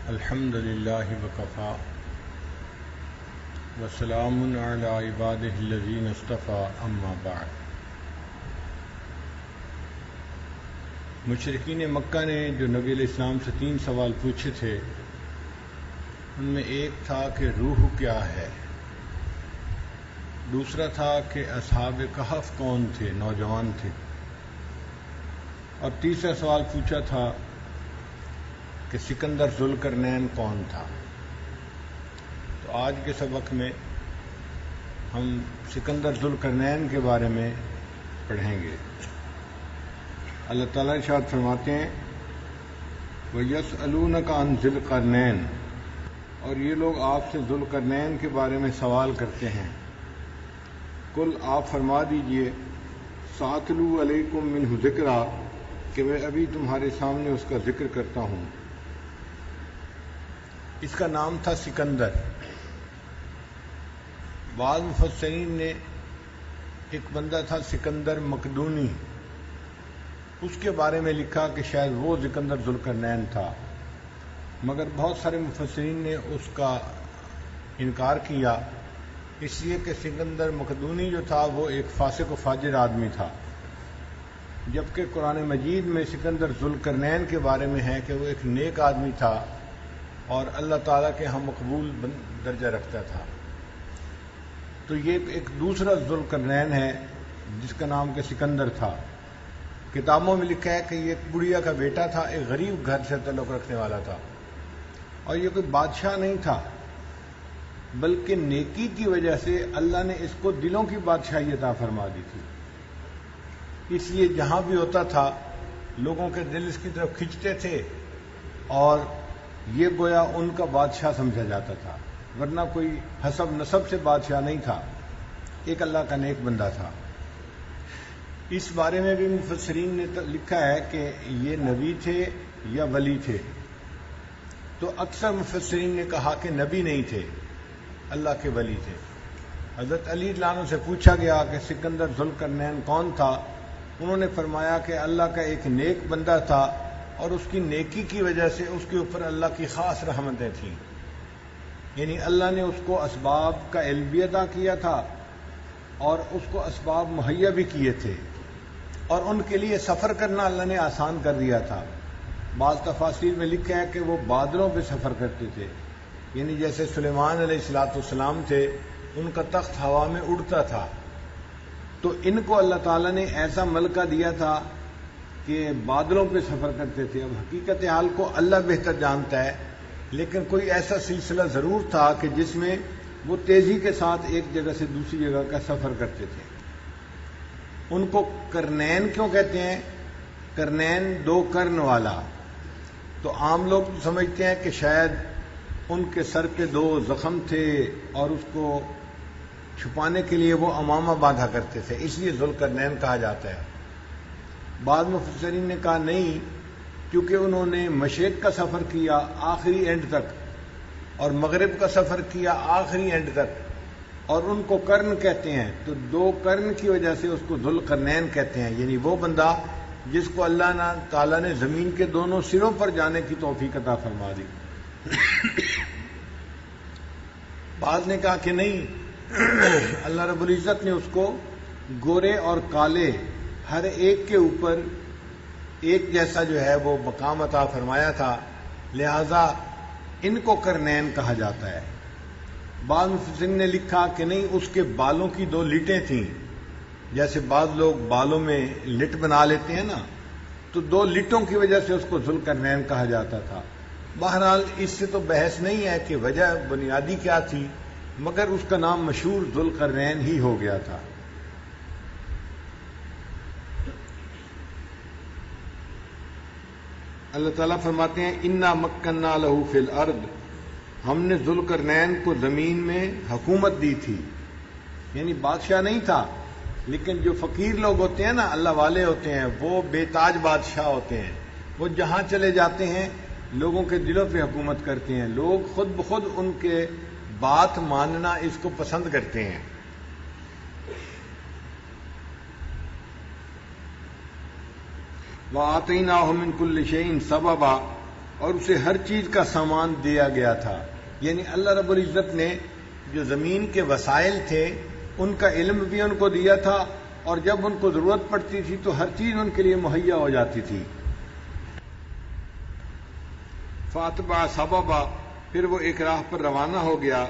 الحمد للہ وکفا وسلام علی عبادہ الذین اصطفی اما بعد۔ مشرکین مکہ نے جو نبی علیہ السلام سے 3 سوال پوچھے تھے، ان میں ایک تھا کہ روح کیا ہے، دوسرا تھا کہ اصحاب کہف کون تھے، نوجوان تھے، اور تیسرا سوال پوچھا تھا کہ سکندر ذوالقرنین کون تھا۔ تو آج کے سبق میں ہم سکندر ذوالقرنین کے بارے میں پڑھیں گے۔ اللہ تعالیٰ ارشاد فرماتے ہیں وَيَسْأَلُونَكَ عَنْ ذِي الْقَرْنَيْنِ، اور یہ لوگ آپ سے ذوالقرنین کے بارے میں سوال کرتے ہیں۔ کل آپ فرما دیجئے سَأَتْلُو عَلَيْكُم مِّنْهُ ذِكْرًا، کہ میں ابھی تمہارے سامنے اس کا ذکر کرتا ہوں۔ اس کا نام تھا سکندر۔ بعض مفسرین نے ایک بندہ تھا سکندر مقدونی، اس کے بارے میں لکھا کہ شاید وہ سکندر ذوالقرنین تھا، مگر بہت سارے مفسرین نے اس کا انکار کیا، اس لیے کہ سکندر مقدونی جو تھا وہ ایک فاسق و فاجر آدمی تھا، جبکہ قرآن مجید میں سکندر ذوالقرنین کے بارے میں ہے کہ وہ ایک نیک آدمی تھا اور اللہ تعالیٰ کے ہاں مقبول درجہ رکھتا تھا۔ تو یہ ایک دوسرا ذوالقرنین ہے جس کا نام کہ سکندر تھا۔ کتابوں میں لکھا ہے کہ یہ ایک بڑھیا کا بیٹا تھا، ایک غریب گھر سے تعلق رکھنے والا تھا، اور یہ کوئی بادشاہ نہیں تھا، بلکہ نیکی کی وجہ سے اللہ نے اس کو دلوں کی بادشاہی عطا فرما دی تھی، اس لیے جہاں بھی ہوتا تھا لوگوں کے دل اس کی طرف کھنچتے تھے اور یہ گویا ان کا بادشاہ سمجھا جاتا تھا، ورنہ کوئی حسب نسب سے بادشاہ نہیں تھا، ایک اللہ کا نیک بندہ تھا۔ اس بارے میں بھی مفسرین نے لکھا ہے کہ یہ نبی تھے یا ولی تھے، تو اکثر مفسرین نے کہا کہ نبی نہیں تھے، اللہ کے ولی تھے۔ حضرت علی رضی اللہ عنہ سے پوچھا گیا کہ سکندر ذوالقرنین کون تھا، انہوں نے فرمایا کہ اللہ کا ایک نیک بندہ تھا اور اس کی نیکی کی وجہ سے اس کے اوپر اللہ کی خاص رحمتیں تھیں، یعنی اللہ نے اس کو اسباب کا علم بھی عطا کیا تھا اور اس کو اسباب مہیا بھی کیے تھے، اور ان کے لیے سفر کرنا اللہ نے آسان کر دیا تھا۔ بعض تفاسیر میں لکھا ہے کہ وہ بادلوں پہ سفر کرتے تھے، یعنی جیسے سلیمان علیہ السلام تھے، ان کا تخت ہوا میں اڑتا تھا، تو ان کو اللہ تعالیٰ نے ایسا ملکہ دیا تھا کہ بادلوں پہ سفر کرتے تھے۔ اب حقیقت حال کو اللہ بہتر جانتا ہے، لیکن کوئی ایسا سلسلہ ضرور تھا کہ جس میں وہ تیزی کے ساتھ ایک جگہ سے دوسری جگہ کا سفر کرتے تھے۔ ان کو کرنین کیوں کہتے ہیں؟ کرنین 2 کرن والا، تو عام لوگ سمجھتے ہیں کہ شاید ان کے سر پہ 2 زخم تھے اور اس کو چھپانے کے لیے وہ امامہ باندھا کرتے تھے، اس لیے ذوالقرنین کہا جاتا ہے۔ بعض مفسرین نے کہا نہیں، کیونکہ انہوں نے مشرق کا سفر کیا آخری اینڈ تک اور مغرب کا سفر کیا آخری اینڈ تک، اور ان کو کرن کہتے ہیں، تو 2 کرن کی وجہ سے اس کو ذوالقرنین کہتے ہیں، یعنی وہ بندہ جس کو اللہ تعالیٰ نے زمین کے دونوں سروں پر جانے کی توفیق عطا فرما دی۔ بعض نے کہا کہ نہیں، اللہ رب العزت نے اس کو گورے اور کالے ہر ایک کے اوپر ایک جیسا جو ہے وہ مقام عطا فرمایا تھا، لہذا ان کو کرنین کہا جاتا ہے۔ بعض مفسرین نے لکھا کہ نہیں، اس کے بالوں کی 2 لٹیں تھیں، جیسے بعض لوگ بالوں میں لٹ بنا لیتے ہیں نا، تو 2 لٹوں کی وجہ سے اس کو ذوالقرنین کہا جاتا تھا۔ بہرحال اس سے تو بحث نہیں ہے کہ وجہ بنیادی کیا تھی، مگر اس کا نام مشہور ذوالقرنین ہی ہو گیا تھا۔ اللہ تعالیٰ فرماتے ہیں انا مکننا لہ فی الارض، ہم نے ذوالقرنین کو زمین میں حکومت دی تھی، یعنی بادشاہ نہیں تھا، لیکن جو فقیر لوگ ہوتے ہیں نا، اللہ والے ہوتے ہیں، وہ بے تاج بادشاہ ہوتے ہیں، وہ جہاں چلے جاتے ہیں لوگوں کے دلوں پہ حکومت کرتے ہیں، لوگ خود بخود ان کے بات ماننا اس کو پسند کرتے ہیں۔ وَآتَيْنَاهُ مِن كُلِّ شَيْءٍ سَبَبًا، اور اسے ہر چیز کا سامان دیا گیا تھا. یعنی اللہ رب العزت نے جو زمین کے وسائل تھے ان کا علم بھی ان کو دیا تھا، اور جب ان کو ضرورت پڑتی تھی تو ہر چیز ان کے لیے مہیا ہو جاتی تھی. فاتبع سببا، پھر وہ ایک راہ پر روانہ ہو گیا.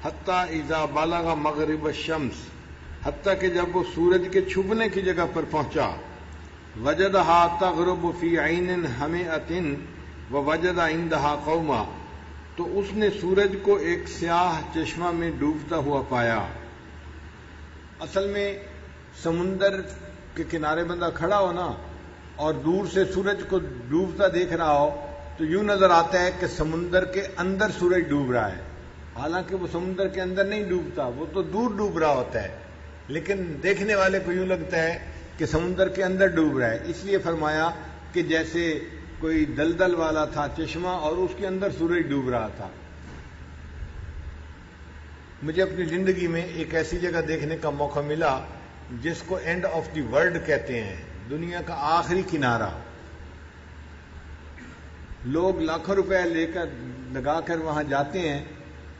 حتیٰ اذا بلغ مغرب الشمس، حتیٰ کہ جب وہ سورج کے چھپنے کی جگہ پر پہنچا. وجدها تغرب فی عین حمیۃ ووجد عندها قوما، تو اس نے سورج کو ایک سیاہ چشمہ میں ڈوبتا ہوا پایا. اصل میں سمندر کے کنارے بندہ کھڑا ہو نا اور دور سے سورج کو ڈوبتا دیکھ رہا ہو تو یوں نظر آتا ہے کہ سمندر کے اندر سورج ڈوب رہا ہے. حالانکہ وہ سمندر کے اندر نہیں ڈوبتا، وہ تو دور ڈوب رہا ہوتا ہے، لیکن دیکھنے والے کو یوں لگتا ہے کہ سمندر کے اندر ڈوب رہا ہے. اس لیے فرمایا کہ جیسے کوئی دلدل والا تھا چشمہ اور اس کے اندر سورج ڈوب رہا تھا. مجھے اپنی زندگی میں ایک ایسی جگہ دیکھنے کا موقع ملا جس کو اینڈ آف دی ورلڈ کہتے ہیں، دنیا کا آخری کنارہ. لوگ لاکھوں روپے لگا کر وہاں جاتے ہیں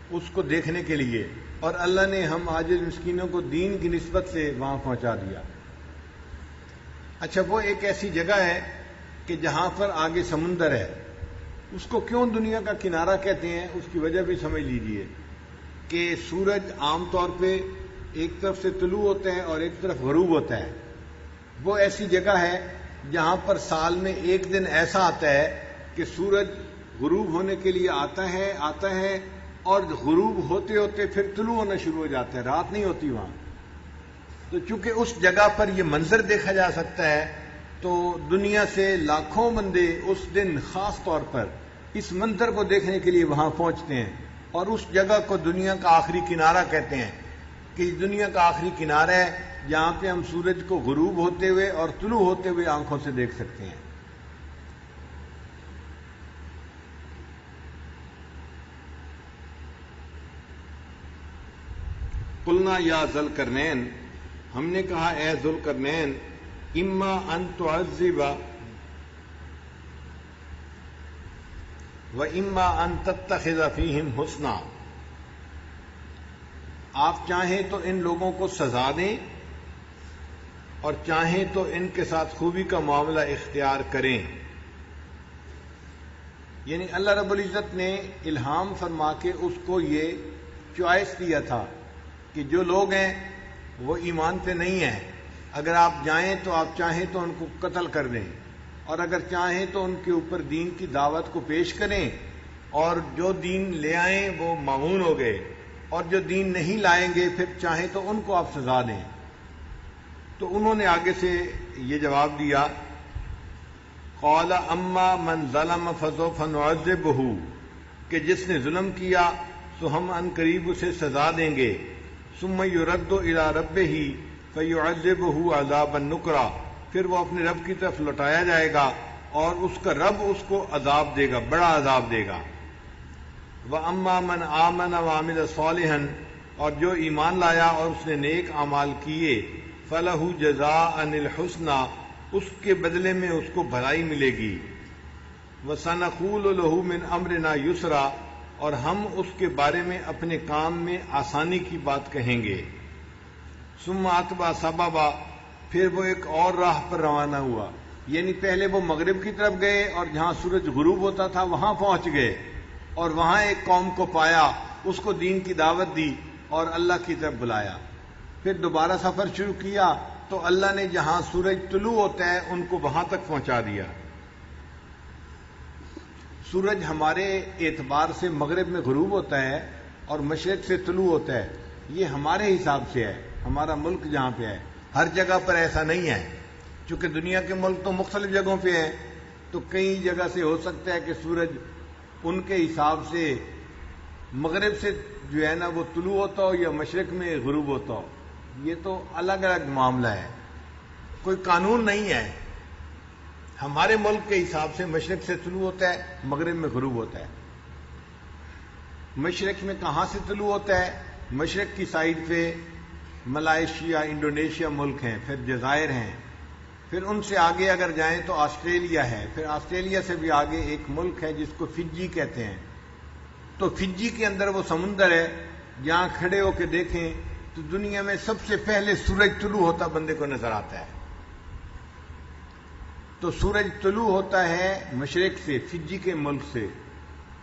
اس کو دیکھنے کے لیے، اور اللہ نے ہم عاجز مسکینوں کو دین کی نسبت سے وہاں پہنچا دیا. اچھا، وہ ایک ایسی جگہ ہے کہ جہاں پر آگے سمندر ہے. اس کو کیوں دنیا کا کنارہ کہتے ہیں اس کی وجہ بھی سمجھ لیجئے کہ سورج عام طور پہ ایک طرف سے طلوع ہوتا ہے اور ایک طرف غروب ہوتا ہے. وہ ایسی جگہ ہے جہاں پر سال میں ایک دن ایسا آتا ہے کہ سورج غروب ہونے کے لیے آتا ہے اور غروب ہوتے ہوتے پھر طلوع ہونا شروع ہو جاتا ہے، رات نہیں ہوتی وہاں. تو چونکہ اس جگہ پر یہ منظر دیکھا جا سکتا ہے تو دنیا سے لاکھوں بندے اس دن خاص طور پر اس منظر کو دیکھنے کے لیے وہاں پہنچتے ہیں، اور اس جگہ کو دنیا کا آخری کنارہ کہتے ہیں کہ دنیا کا آخری کنارہ ہے جہاں پہ ہم سورج کو غروب ہوتے ہوئے اور طلوع ہوتے ہوئے آنکھوں سے دیکھ سکتے ہیں. قلنا یا ذوالقرنین، ہم نے کہا اے ذوالقرنین، اما ان تعذب و اما ان تتخذ فیہم حسنا، آپ چاہیں تو ان لوگوں کو سزا دیں اور چاہیں تو ان کے ساتھ خوبی کا معاملہ اختیار کریں. یعنی اللہ رب العزت نے الہام فرما کے اس کو یہ چوائس دیا تھا کہ جو لوگ ہیں وہ ایمان پہ نہیں ہیں، اگر آپ جائیں تو آپ چاہیں تو ان کو قتل کر دیں، اور اگر چاہیں تو ان کے اوپر دین کی دعوت کو پیش کریں، اور جو دین لے آئیں وہ معمون ہو گئے، اور جو دین نہیں لائیں گے پھر چاہیں تو ان کو آپ سزا دیں. تو انہوں نے آگے سے یہ جواب دیا، قال اما من ظلم فسوف نعذبہ، کہ جس نے ظلم کیا تو ہم ان قریب اسے سزا دیں گے. ثم يرد الى ربه فيعذبه عذابا نکرا، پھر وہ اپنے رب کی طرف لوٹایا جائے گا اور اس کا رب اس کو عذاب دے گا، بڑا عذاب دے گا. واما من آمن وعمل صالحا، اور جو ایمان لایا اور اس نے نیک اعمال کیے، فلہ جزاء الحسنی، اس کے بدلے میں اس کو بھلائی ملے گی. وسنقول له من امرنا یسرا، اور ہم اس کے بارے میں اپنے کام میں آسانی کی بات کہیں گے. ثم اتبع سببا، پھر وہ ایک اور راہ پر روانہ ہوا. یعنی پہلے وہ مغرب کی طرف گئے اور جہاں سورج غروب ہوتا تھا وہاں پہنچ گئے، اور وہاں ایک قوم کو پایا، اس کو دین کی دعوت دی اور اللہ کی طرف بلایا. پھر دوبارہ سفر شروع کیا تو اللہ نے جہاں سورج طلوع ہوتا ہے ان کو وہاں تک پہنچا دیا. سورج ہمارے اعتبار سے مغرب میں غروب ہوتا ہے اور مشرق سے طلوع ہوتا ہے، یہ ہمارے حساب سے ہے، ہمارا ملک جہاں پہ ہے. ہر جگہ پر ایسا نہیں ہے، چونکہ دنیا کے ملک تو مختلف جگہوں پہ ہیں، تو کئی جگہ سے ہو سکتا ہے کہ سورج ان کے حساب سے مغرب سے جو ہے نا وہ طلوع ہوتا ہو یا مشرق میں غروب ہوتا ہو. یہ تو الگ الگ معاملہ ہے، کوئی قانون نہیں ہے. ہمارے ملک کے حساب سے مشرق سے طلوع ہوتا ہے، مغرب میں غروب ہوتا ہے. مشرق میں کہاں سے طلوع ہوتا ہے؟ مشرق کی سائڈ پہ ملائیشیا، انڈونیشیا ملک ہیں، پھر جزائر ہیں، پھر ان سے آگے اگر جائیں تو آسٹریلیا ہے، پھر آسٹریلیا سے بھی آگے ایک ملک ہے جس کو فجی کہتے ہیں. تو فجی کے اندر وہ سمندر ہے جہاں کھڑے ہو کے دیکھیں تو دنیا میں سب سے پہلے سورج طلوع ہوتا بندے کو نظر آتا ہے. تو سورج طلوع ہوتا ہے مشرق سے، فجی کے ملک سے،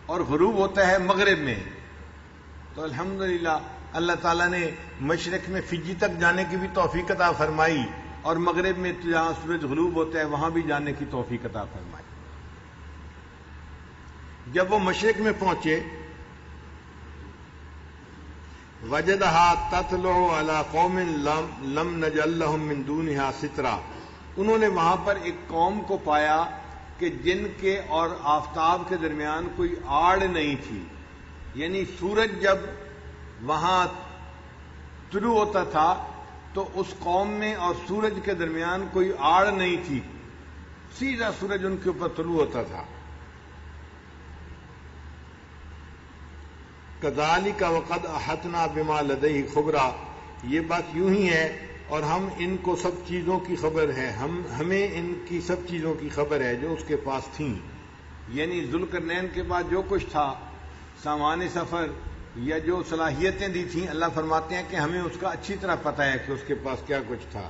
اور غروب ہوتا ہے مغرب میں. تو الحمدللہ اللہ تعالیٰ نے مشرق میں فجی تک جانے کی بھی توفیق عطا فرمائی، اور مغرب میں جہاں سورج غروب ہوتا ہے وہاں بھی جانے کی توفیق عطا فرمائی. جب وہ مشرق میں پہنچے، وجدها تطلع على قوم لم نجعل لهم من دونها سترا، انہوں نے وہاں پر ایک قوم کو پایا کہ جن کے اور آفتاب کے درمیان کوئی آڑ نہیں تھی. یعنی سورج جب وہاں طلوع ہوتا تھا تو اس قوم میں اور سورج کے درمیان کوئی آڑ نہیں تھی، سیدھا سورج ان کے اوپر طلوع ہوتا تھا. کذالک وقد احطنا بما لدیہ خبرا، یہ بات یوں ہی ہے اور ہم ان کو سب چیزوں کی خبر ہے، ہمیں ان کی سب چیزوں کی خبر ہے جو اس کے پاس تھیں. یعنی ذوالقرنین کے پاس جو کچھ تھا، سامان سفر یا جو صلاحیتیں دی تھیں، اللہ فرماتے ہیں کہ ہمیں اس کا اچھی طرح پتہ ہے کہ اس کے پاس کیا کچھ تھا.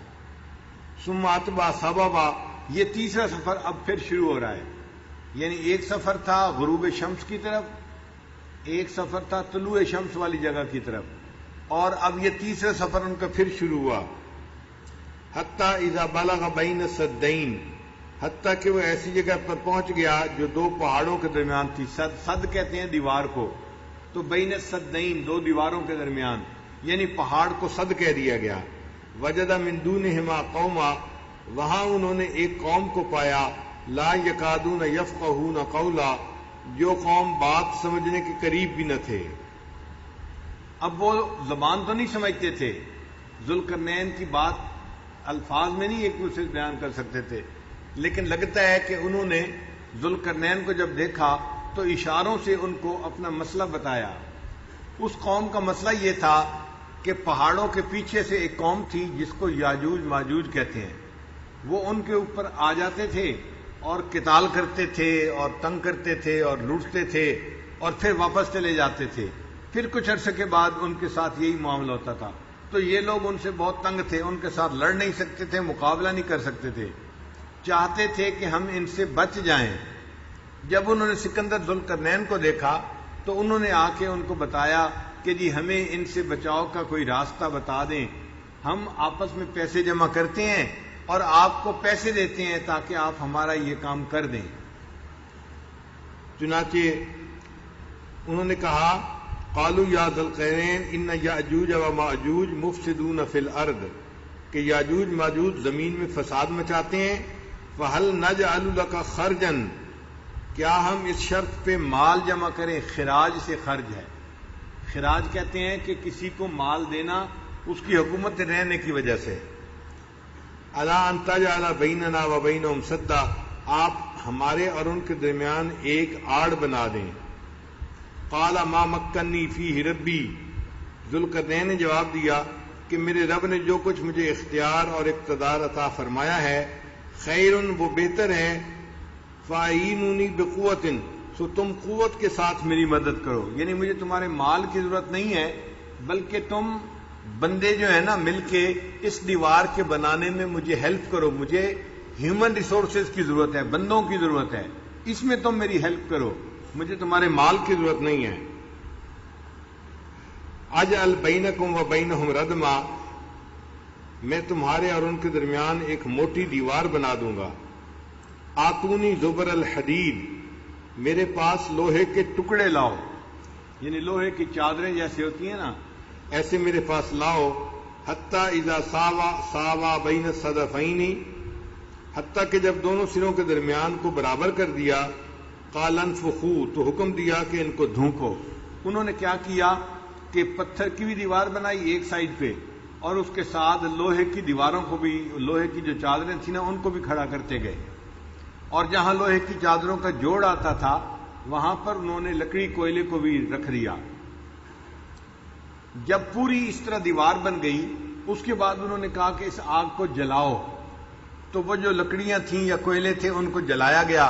ثم اتبع سببا، یہ تیسرا سفر اب پھر شروع ہو رہا ہے. یعنی ایک سفر تھا غروب شمس کی طرف، ایک سفر تھا طلوع شمس والی جگہ کی طرف، اور اب یہ تیسرا سفر ان کا پھر شروع ہوا. حتیٰ اذا بلغ بین السدین، حتیٰ کہ وہ ایسی جگہ پر پہنچ گیا جو دو پہاڑوں کے درمیان تھی. سد کہتے ہیں دیوار کو، تو بین السدین دو دیواروں کے درمیان، یعنی پہاڑ کو سد کہہ دیا گیا. وجد من دونہما قوما، وہاں انہوں نے ایک قوم کو پایا، لا یکادون یفقہون قولا، جو قوم بات سمجھنے کے قریب بھی نہ تھے. اب وہ زبان تو نہیں سمجھتے تھے، ذوالقرنین کی بات الفاظ میں نہیں ایک دوسرے سے بیان کر سکتے تھے، لیکن لگتا ہے کہ انہوں نے ذوالقرنین کو جب دیکھا تو اشاروں سے ان کو اپنا مسئلہ بتایا. اس قوم کا مسئلہ یہ تھا کہ پہاڑوں کے پیچھے سے ایک قوم تھی جس کو یاجوج ماجوج کہتے ہیں. وہ ان کے اوپر آ جاتے تھے اور قتال کرتے تھے اور تنگ کرتے تھے اور لوٹتے تھے اور پھر واپس چلے جاتے تھے. پھر کچھ عرصے کے بعد ان کے ساتھ یہی معاملہ ہوتا تھا. تو یہ لوگ ان سے بہت تنگ تھے، ان کے ساتھ لڑ نہیں سکتے تھے، مقابلہ نہیں کر سکتے تھے، چاہتے تھے کہ ہم ان سے بچ جائیں. جب انہوں نے سکندر ذوالقرنین کو دیکھا تو انہوں نے آ کے ان کو بتایا کہ جی ہمیں ان سے بچاؤ کا کوئی راستہ بتا دیں، ہم آپس میں پیسے جمع کرتے ہیں اور آپ کو پیسے دیتے ہیں تاکہ آپ ہمارا یہ کام کر دیں. چنانچہ انہوں نے کہا، قالوا یا ذوالقرنین ان یاجوج و ماجوج مفسدون فی الارض، کہ یاجوج ماجوج زمین میں فساد مچاتے ہیں. فہل نجعل لک خرجا، کیا ہم اس شرط پہ مال جمع کریں؟ خراج سے خرج ہے. خراج کہتے ہیں کہ کسی کو مال دینا اس کی حکومت رہنے کی وجہ سے. الا ان تجعل بیننا و بینہم سدا، آپ ہمارے اور ان کے درمیان ایک آڑ بنا دیں. قال ما مکنی فیہ ربی، ذوالقرنین نے جواب دیا کہ میرے رب نے جو کچھ مجھے اختیار اور اقتدار عطا فرمایا ہے، خیر، وہ بہتر ہے. فاعینونی بقوت، سو تم قوت کے ساتھ میری مدد کرو. یعنی مجھے تمہارے مال کی ضرورت نہیں ہے، بلکہ تم بندے جو ہیں نا مل کے اس دیوار کے بنانے میں مجھے ہیلپ کرو. مجھے ہیومن ریسورسز کی ضرورت ہے، بندوں کی ضرورت ہے، اس میں تم میری ہیلپ کرو، مجھے تمہارے مال کی ضرورت نہیں ہے. اجعل بینکم و بینہم ردما، میں تمہارے اور ان کے درمیان ایک موٹی دیوار بنا دوں گا. آتونی زبر الحدید، میرے پاس لوہے کے ٹکڑے لاؤ، یعنی لوہے کی چادریں جیسے ہوتی ہیں نا، ایسے میرے پاس لاؤ. حتیٰ اذا ساوا بین الصدفین، حتیٰ کہ جب دونوں سروں کے درمیان کو برابر کر دیا. قال انفخوا، تو حکم دیا کہ ان کو دھونکو. انہوں نے کیا کیا کہ پتھر کی بھی دیوار بنائی ایک سائڈ پہ، اور اس کے ساتھ لوہے کی دیواروں کو بھی، لوہے کی جو چادریں تھیں نا ان کو بھی کھڑا کرتے گئے. اور جہاں لوہے کی چادروں کا جوڑ آتا تھا وہاں پر انہوں نے لکڑی کوئلے کو بھی رکھ دیا. جب پوری اس طرح دیوار بن گئی، اس کے بعد انہوں نے کہا کہ اس آگ کو جلاؤ. تو وہ جو لکڑیاں تھیں یا کوئلے تھے ان کو جلایا گیا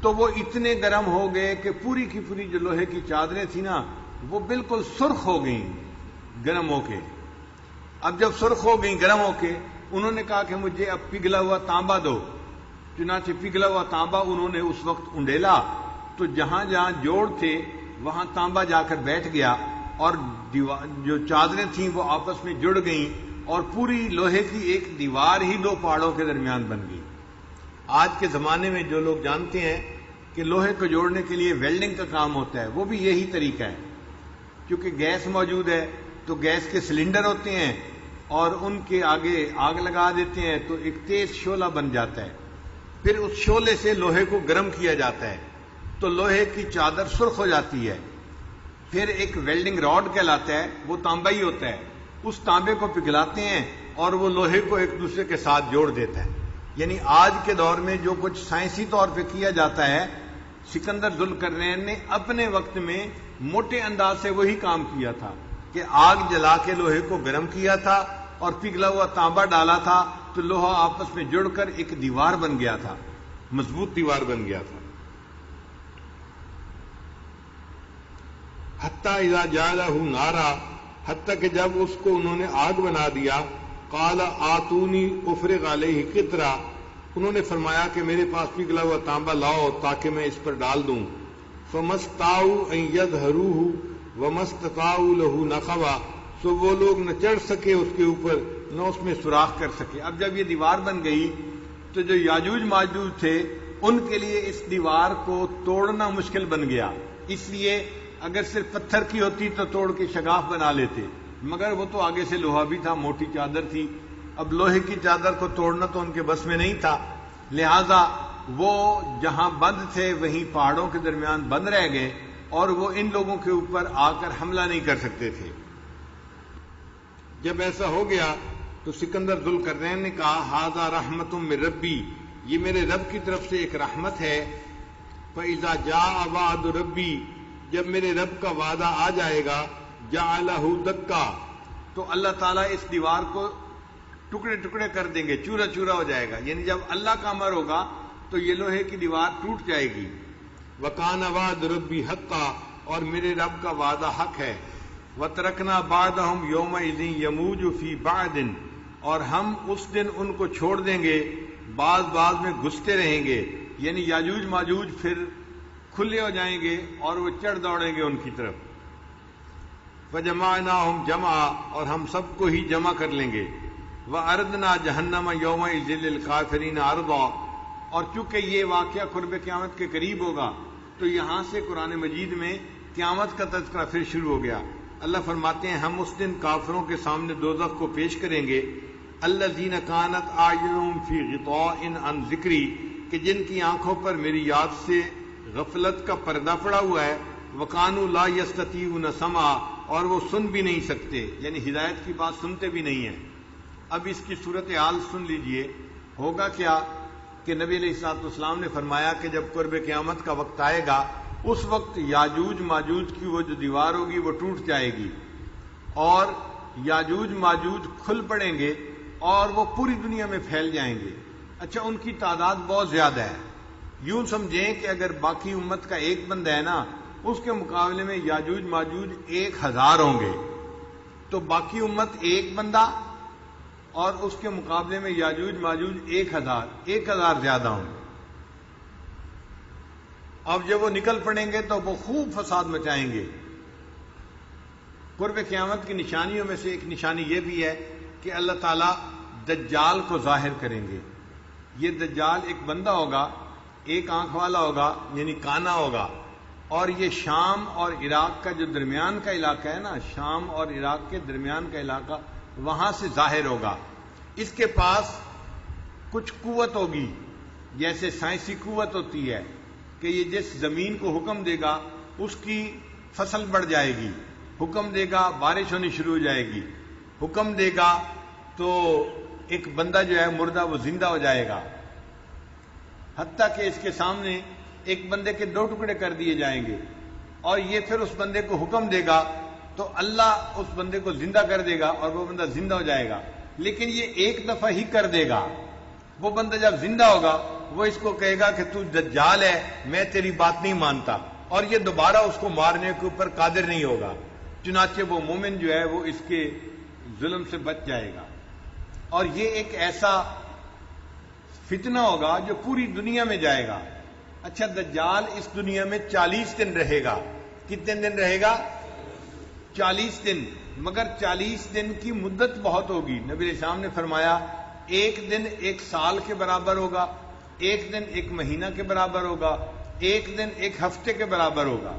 تو وہ اتنے گرم ہو گئے کہ پوری کی پوری جو لوہے کی چادریں تھیں نا وہ بالکل سرخ ہو گئیں گرم ہو کے. اب جب سرخ ہو گئیں گرم ہو کے انہوں نے کہا کہ مجھے اب پگھلا ہوا تانبا دو. چنانچہ پگھلا ہوا تانبا انہوں نے اس وقت انڈیلا تو جہاں جہاں جوڑ تھے وہاں تانبا جا کر بیٹھ گیا اور جو چادریں تھیں وہ آپس میں جڑ گئیں اور پوری لوہے کی ایک دیوار ہی دو پہاڑوں کے درمیان بن گئی. آج کے زمانے میں جو لوگ جانتے ہیں کہ لوہے کو جوڑنے کے لیے ویلڈنگ کا کام ہوتا ہے وہ بھی یہی طریقہ ہے. کیونکہ گیس موجود ہے تو گیس کے سلنڈر ہوتے ہیں اور ان کے آگے آگ لگا دیتے ہیں تو ایک تیز شعلہ بن جاتا ہے. پھر اس شعلے سے لوہے کو گرم کیا جاتا ہے تو لوہے کی چادر سرخ ہو جاتی ہے. پھر ایک ویلڈنگ راڈ کہلاتا ہے وہ تانبا ہی ہوتا ہے. اس تانبے کو پگھلاتے ہیں اور وہ لوہے کو ایک دوسرے کے ساتھ جوڑ دیتا ہے. یعنی آج کے دور میں جو کچھ سائنسی طور پہ کیا جاتا ہے سکندر ذوالقرنین نے اپنے وقت میں موٹے انداز سے وہی کام کیا تھا کہ آگ جلا کے لوہے کو گرم کیا تھا اور پگھلا ہوا تانبا ڈالا تھا تو لوہا آپس میں جڑ کر ایک دیوار بن گیا تھا, مضبوط دیوار بن گیا تھا. حتی اذا جعلہ نارا, حتیٰ کہ جب اس کو انہوں نے آگ بنا دیا, قال آتونی افرغ علیہ قطرہ, انہوں نے فرمایا کہ میرے پاس پگھلا ہوا تانبا لاؤ تاکہ میں اس پر ڈال دوں. فمستطاعوا ان یظہروہ وما استطاعوا لہ نقبا, سو وہ لوگ نہ چڑھ سکے اس کے اوپر نہ اس میں سوراخ کر سکے. اب جب یہ دیوار بن گئی تو جو یاجوج ماجوج تھے ان کے لیے اس دیوار کو توڑنا مشکل بن گیا. اس لیے اگر صرف پتھر کی ہوتی تو توڑ کے شگاف بنا لیتے, مگر وہ تو آگے سے لوہا بھی تھا, موٹی چادر تھی. اب لوہے کی چادر کو توڑنا تو ان کے بس میں نہیں تھا, لہذا وہ جہاں بند تھے وہیں پہاڑوں کے درمیان بند رہ گئے اور وہ ان لوگوں کے اوپر آ کر حملہ نہیں کر سکتے تھے. جب ایسا ہو گیا تو سکندر ذوالقرنین نے کہا ھذا رحمت من ربی, یہ میرے رب کی طرف سے ایک رحمت ہے. فاذا جاء وعد ربی, جب میرے رب کا وعدہ آ جائے گا, جعلہ دکا, تو اللہ تعالیٰ اس دیوار کو ٹکڑے ٹکڑے کر دیں گے, چورا چورا ہو جائے گا. یعنی جب اللہ کا امر ہوگا تو یہ لوہے کی دیوار ٹوٹ جائے گی. وکان وعد ربی حقا, اور میرے رب کا وعدہ حق ہے. وترکنا بعدہم یومئذ یموج فی بعد, اور ہم اس دن ان کو چھوڑ دیں گے بعض میں گھستے رہیں گے. یعنی یاجوج ماجوج پھر کھلے ہو جائیں گے اور وہ چڑھ دوڑیں گے ان کی طرف. فجمعناہم جمعا, اور ہم سب کو ہی جمع کر لیں گے. وَأَرْدْنَا جَهَنَّمَ يَوْمَئِذٍ لِلْكَافِرِينَ عَرْضًا, اور چونکہ یہ واقعہ قرب قیامت کے قریب ہوگا تو یہاں سے قرآن مجید میں قیامت کا تذکرہ پھر شروع ہو گیا. اللہ فرماتے ہیں ہم اس دن کافروں کے سامنے دوزخ کو پیش کریں گے. الذین کانت اعینہم فی غطاء عن ذکری, کہ جن کی آنکھوں پر میری یاد سے غفلت کا پردہ پڑا ہوا ہے. وکانوا لا یستطیعون سمعا, اور وہ سن بھی نہیں سکتے, یعنی ہدایت کی بات سنتے بھی نہیں ہیں. اب اس کی صورتحال سن لیجئے. ہوگا کیا کہ نبی علیہ الصلوۃ والسلام نے فرمایا کہ جب قرب قیامت کا وقت آئے گا اس وقت یاجوج ماجوج کی وہ جو دیوار ہوگی وہ ٹوٹ جائے گی اور یاجوج ماجوج کھل پڑیں گے اور وہ پوری دنیا میں پھیل جائیں گے. اچھا, ان کی تعداد بہت زیادہ ہے. یوں سمجھیں کہ اگر باقی امت کا ایک بندہ ہے نا, اس کے مقابلے میں یاجوج ماجوج 1000 ہوں گے, تو باقی امت ایک بندہ اور اس کے مقابلے میں یاجوج ماجوج 1000 زیادہ ہوں گے. اب جب وہ نکل پڑیں گے تو وہ خوب فساد مچائیں گے. قرب قیامت کی نشانیوں میں سے ایک نشانی یہ بھی ہے کہ اللہ تعالیٰ دجال کو ظاہر کریں گے. یہ دجال ایک بندہ ہوگا, ایک آنکھ والا ہوگا, یعنی کانا ہوگا, اور یہ شام اور عراق کا جو درمیان کا علاقہ ہے نا, شام اور عراق کے درمیان کا علاقہ, وہاں سے ظاہر ہوگا. اس کے پاس کچھ قوت ہوگی, جیسے سائنسی قوت ہوتی ہے کہ یہ جس زمین کو حکم دے گا اس کی فصل بڑھ جائے گی, حکم دے گا بارش ہونی شروع ہو جائے گی, حکم دے گا تو ایک بندہ جو ہے مردہ وہ زندہ ہو جائے گا. حتیٰ کہ اس کے سامنے ایک بندے کے 2 ٹکڑے کر دیے جائیں گے اور یہ پھر اس بندے کو حکم دے گا تو اللہ اس بندے کو زندہ کر دے گا اور وہ بندہ زندہ ہو جائے گا. لیکن یہ ایک دفعہ ہی کر دے گا, وہ بندہ جب زندہ ہوگا وہ اس کو کہے گا کہ تو دجال ہے، میں تیری بات نہیں مانتا، اور یہ دوبارہ اس کو مارنے کے اوپر قادر نہیں ہوگا، چنانچہ وہ مومن جو ہے وہ اس کے ظلم سے بچ جائے گا۔ اور یہ ایک ایسا فتنہ ہوگا جو پوری دنیا میں جائے گا۔ اچھا، دجال اس دنیا میں 40 دن رہے گا۔ کتنے دن رہے گا؟ 40 دن، مگر 40 دن کی مدت بہت ہوگی۔ نبی علیہ السلام نے فرمایا ایک دن ایک سال کے برابر ہوگا، ایک دن ایک مہینہ کے برابر ہوگا، ایک دن ایک ہفتے کے برابر ہوگا۔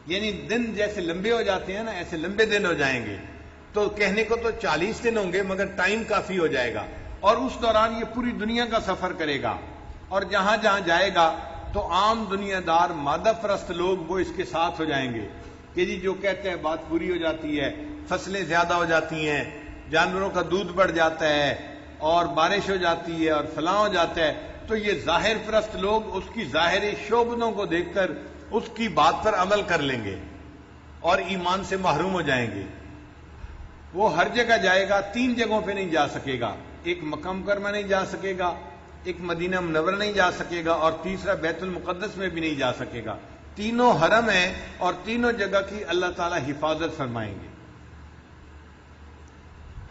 یعنی دن جیسے لمبے ہو جاتے ہیں نا، ایسے لمبے دن ہو جائیں گے۔ تو کہنے کو تو 40 دن ہوں گے، مگر ٹائم کافی ہو جائے گا، اور اس دوران یہ پوری دنیا کا سفر کرے گا، اور جہاں جہاں جائے گا تو عام دنیا دار مادہ پرست لوگ وہ اس کے ساتھ ہو جائیں گے کہ جی جو کہتے ہیں بات پوری ہو جاتی ہے، فصلیں زیادہ ہو جاتی ہیں، جانوروں کا دودھ بڑھ جاتا ہے، اور بارش ہو جاتی ہے، اور فلاں ہو جاتا ہے۔ تو یہ ظاہر پرست لوگ اس کی ظاہری شوبدوں کو دیکھ کر اس کی بات پر عمل کر لیں گے اور ایمان سے محروم ہو جائیں گے۔ وہ ہر جگہ جائے گا، 3 جگہوں پہ نہیں جا سکے گا، ایک مکہ مکرمہ نہیں جا سکے گا، ایک مدینہ منورہ نہیں جا سکے گا، اور تیسرا بیت المقدس میں بھی نہیں جا سکے گا۔ تینوں حرم ہیں اور تینوں جگہ کی اللہ تعالی حفاظت فرمائیں گے۔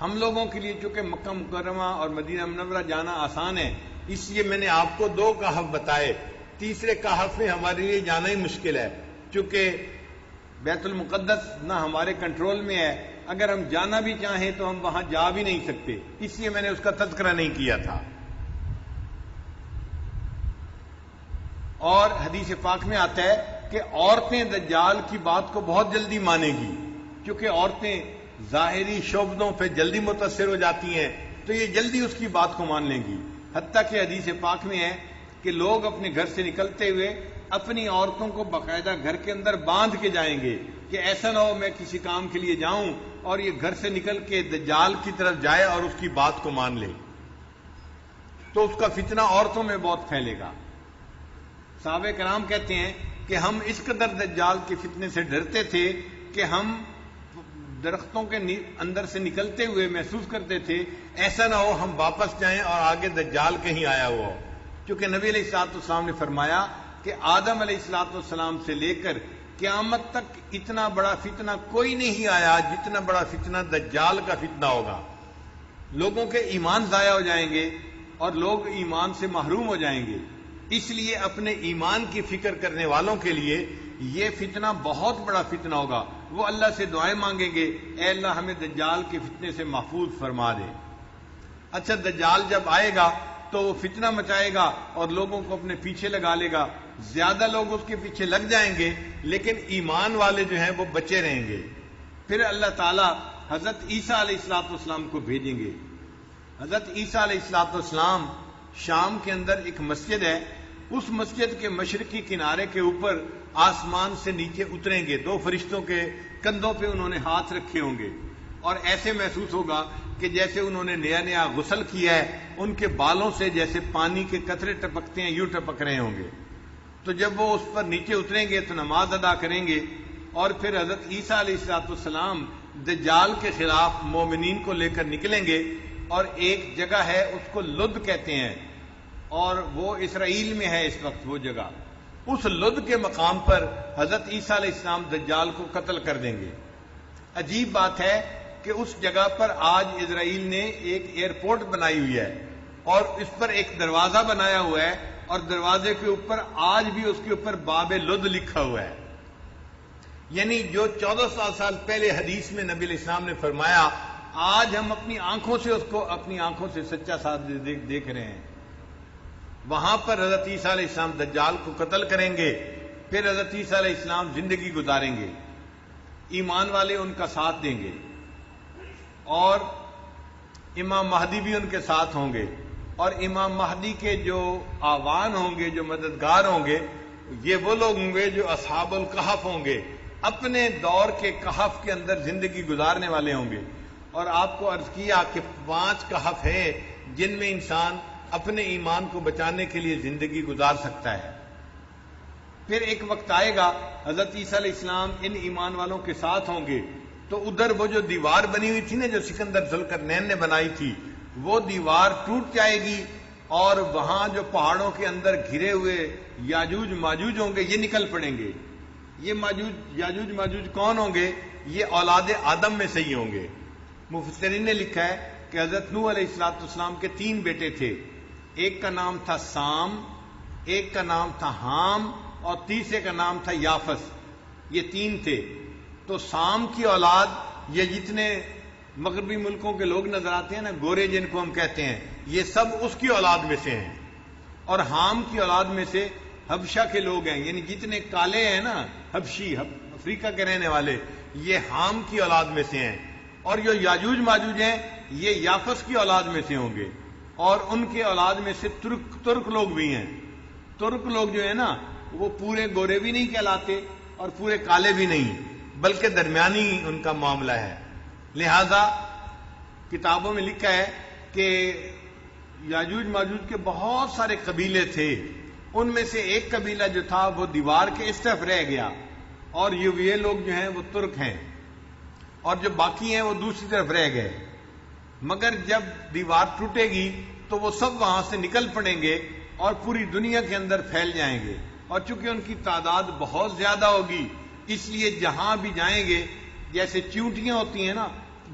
ہم لوگوں کے لیے چونکہ مکہ مکرمہ اور مدینہ منورہ جانا آسان ہے، اس لیے میں نے آپ کو 2 کہف بتائے، تیسرے کہف میں ہمارے لیے جانا ہی مشکل ہے، چونکہ بیت المقدس نہ ہمارے کنٹرول میں ہے، اگر ہم جانا بھی چاہیں تو ہم وہاں جا بھی نہیں سکتے، اس لیے میں نے اس کا تذکرہ نہیں کیا تھا۔ اور حدیث پاک میں آتا ہے کہ عورتیں دجال کی بات کو بہت جلدی مانیں گی، کیونکہ عورتیں ظاہری شعبدوں پہ جلدی متاثر ہو جاتی ہیں، تو یہ جلدی اس کی بات کو مان لیں گی۔ حتیٰ کہ حدیث پاک میں ہے کہ لوگ اپنے گھر سے نکلتے ہوئے اپنی عورتوں کو باقاعدہ گھر کے اندر باندھ کے جائیں گے کہ ایسا نہ ہو میں کسی کام کے لیے جاؤں اور یہ گھر سے نکل کے دجال کی طرف جائے اور اس کی بات کو مان لے، تو اس کا فتنہ عورتوں میں بہت پھیلے گا۔ صحابہ کرام کہتے ہیں کہ ہم اس قدر دجال کے فتنے سے ڈرتے تھے کہ ہم درختوں کے اندر سے نکلتے ہوئے محسوس کرتے تھے ایسا نہ ہو ہم واپس جائیں اور آگے دجال کہیں آیا ہوا ہو، کیونکہ نبی علیہ الصلوۃ والسلام نے فرمایا کہ آدم علیہ الصلوۃ والسلام سے لے کر قیامت تک اتنا بڑا فتنہ کوئی نہیں آیا جتنا بڑا فتنہ دجال کا فتنہ ہوگا۔ لوگوں کے ایمان ضائع ہو جائیں گے اور لوگ ایمان سے محروم ہو جائیں گے، اس لیے اپنے ایمان کی فکر کرنے والوں کے لیے یہ فتنہ بہت بڑا فتنہ ہوگا۔ وہ اللہ سے دعائیں مانگیں گے، اے اللہ ہمیں دجال کے فتنے سے محفوظ فرما دے۔ اچھا، دجال جب آئے گا تو وہ فتنہ مچائے گا اور لوگوں کو اپنے پیچھے لگا لے گا، زیادہ لوگ اس کے پیچھے لگ جائیں گے لیکن ایمان والے جو ہیں وہ بچے رہیں گے۔ پھر اللہ تعالیٰ حضرت عیسیٰ علیہ الصلوۃ والسلام کو بھیجیں گے۔ حضرت عیسیٰ علیہ الصلوۃ والسلام شام کے اندر ایک مسجد ہے، اس مسجد کے مشرقی کنارے کے اوپر آسمان سے نیچے اتریں گے، 2 فرشتوں کے کندھوں پہ انہوں نے ہاتھ رکھے ہوں گے، اور ایسے محسوس ہوگا کہ جیسے انہوں نے نیا نیا غسل کیا ہے، ان کے بالوں سے جیسے پانی کے قطرے ٹپکتے ہیں یوں ٹپک رہے ہوں گے۔ تو جب وہ اس پر نیچے اتریں گے تو نماز ادا کریں گے، اور پھر حضرت عیسیٰ علیہ الصلوۃ والسلام دجال کے خلاف مومنین کو لے کر نکلیں گے، اور ایک جگہ ہے اس کو لد کہتے ہیں، اور وہ اسرائیل میں ہے اس وقت وہ جگہ، اس لد کے مقام پر حضرت عیسیٰ علیہ السلام دجال کو قتل کر دیں گے۔ عجیب بات ہے کہ اس جگہ پر آج اسرائیل نے ایک ایئرپورٹ بنائی ہوئی ہے اور اس پر ایک دروازہ بنایا ہوا ہے، اور دروازے کے اوپر آج بھی اس کے اوپر باب لد لکھا ہوا ہے۔ یعنی جو 1400 سال پہلے حدیث میں نبی علیہ السلام نے فرمایا، آج ہم اپنی آنکھوں سے اس کو اپنی آنکھوں سے سچا ساتھ دیکھ رہے ہیں۔ وہاں پر حضرت عیسیٰ علیہ السلام دجال کو قتل کریں گے، پھر حضرت عیسیٰ علیہ السلام زندگی گزاریں گے، ایمان والے ان کا ساتھ دیں گے، اور امام مہدی بھی ان کے ساتھ ہوں گے، اور امام مہدی کے جو آوان ہوں گے، جو مددگار ہوں گے، یہ وہ لوگ ہوں گے جو اصحاب الکہف ہوں گے، اپنے دور کے کہف کے اندر زندگی گزارنے والے ہوں گے۔ اور آپ کو عرض کیا کہ 5 کہف ہیں جن میں انسان اپنے ایمان کو بچانے کے لیے زندگی گزار سکتا ہے۔ پھر ایک وقت آئے گا حضرت عیسیٰ علیہ السلام ان ایمان والوں کے ساتھ ہوں گے، تو ادھر وہ جو دیوار بنی ہوئی تھی نا، جو سکندر ذوالقرنین نے بنائی تھی، وہ دیوار ٹوٹ جائے گی، اور وہاں جو پہاڑوں کے اندر گھرے ہوئے یاجوج ماجوج ہوں گے یہ نکل پڑیں گے. یہ یاجوج ماجوج کون ہوں گے؟ یہ اولاد آدم میں سے ہی ہوں گے. مفسرین نے لکھا ہے کہ حضرت نوح علیہ السلام کے 3 بیٹے تھے. ایک کا نام تھا سام، ایک کا نام تھا حام، اور تیسرے کا نام تھا یافس. یہ 3 تھے. تو سام کی اولاد، یہ جتنے مغربی ملکوں کے لوگ نظر آتے ہیں نا، گورے جن کو ہم کہتے ہیں، یہ سب اس کی اولاد میں سے ہیں. اور حام کی اولاد میں سے حبشہ کے لوگ ہیں، یعنی جتنے کالے ہیں نا حبشی، افریقہ کے رہنے والے، یہ حام کی اولاد میں سے ہیں. اور جو یاجوج ماجوج ہیں یہ یافس کی اولاد میں سے ہوں گے. اور ان کے اولاد میں سے ترک لوگ بھی ہیں. ترک لوگ جو ہیں نا وہ پورے گورے بھی نہیں کہلاتے اور پورے کالے بھی نہیں، بلکہ درمیانی ان کا معاملہ ہے. لہذا کتابوں میں لکھا ہے کہ یاجوج ماجوج کے بہت سارے قبیلے تھے. ان میں سے ایک قبیلہ جو تھا وہ دیوار کے اس طرف رہ گیا، اور یہ لوگ جو ہیں وہ ترک ہیں، اور جو باقی ہیں وہ دوسری طرف رہ گئے. مگر جب دیوار ٹوٹے گی تو وہ سب وہاں سے نکل پڑیں گے اور پوری دنیا کے اندر پھیل جائیں گے. اور چونکہ ان کی تعداد بہت زیادہ ہوگی، اس لیے جہاں بھی جائیں گے، جیسے چیونٹیاں ہوتی ہیں نا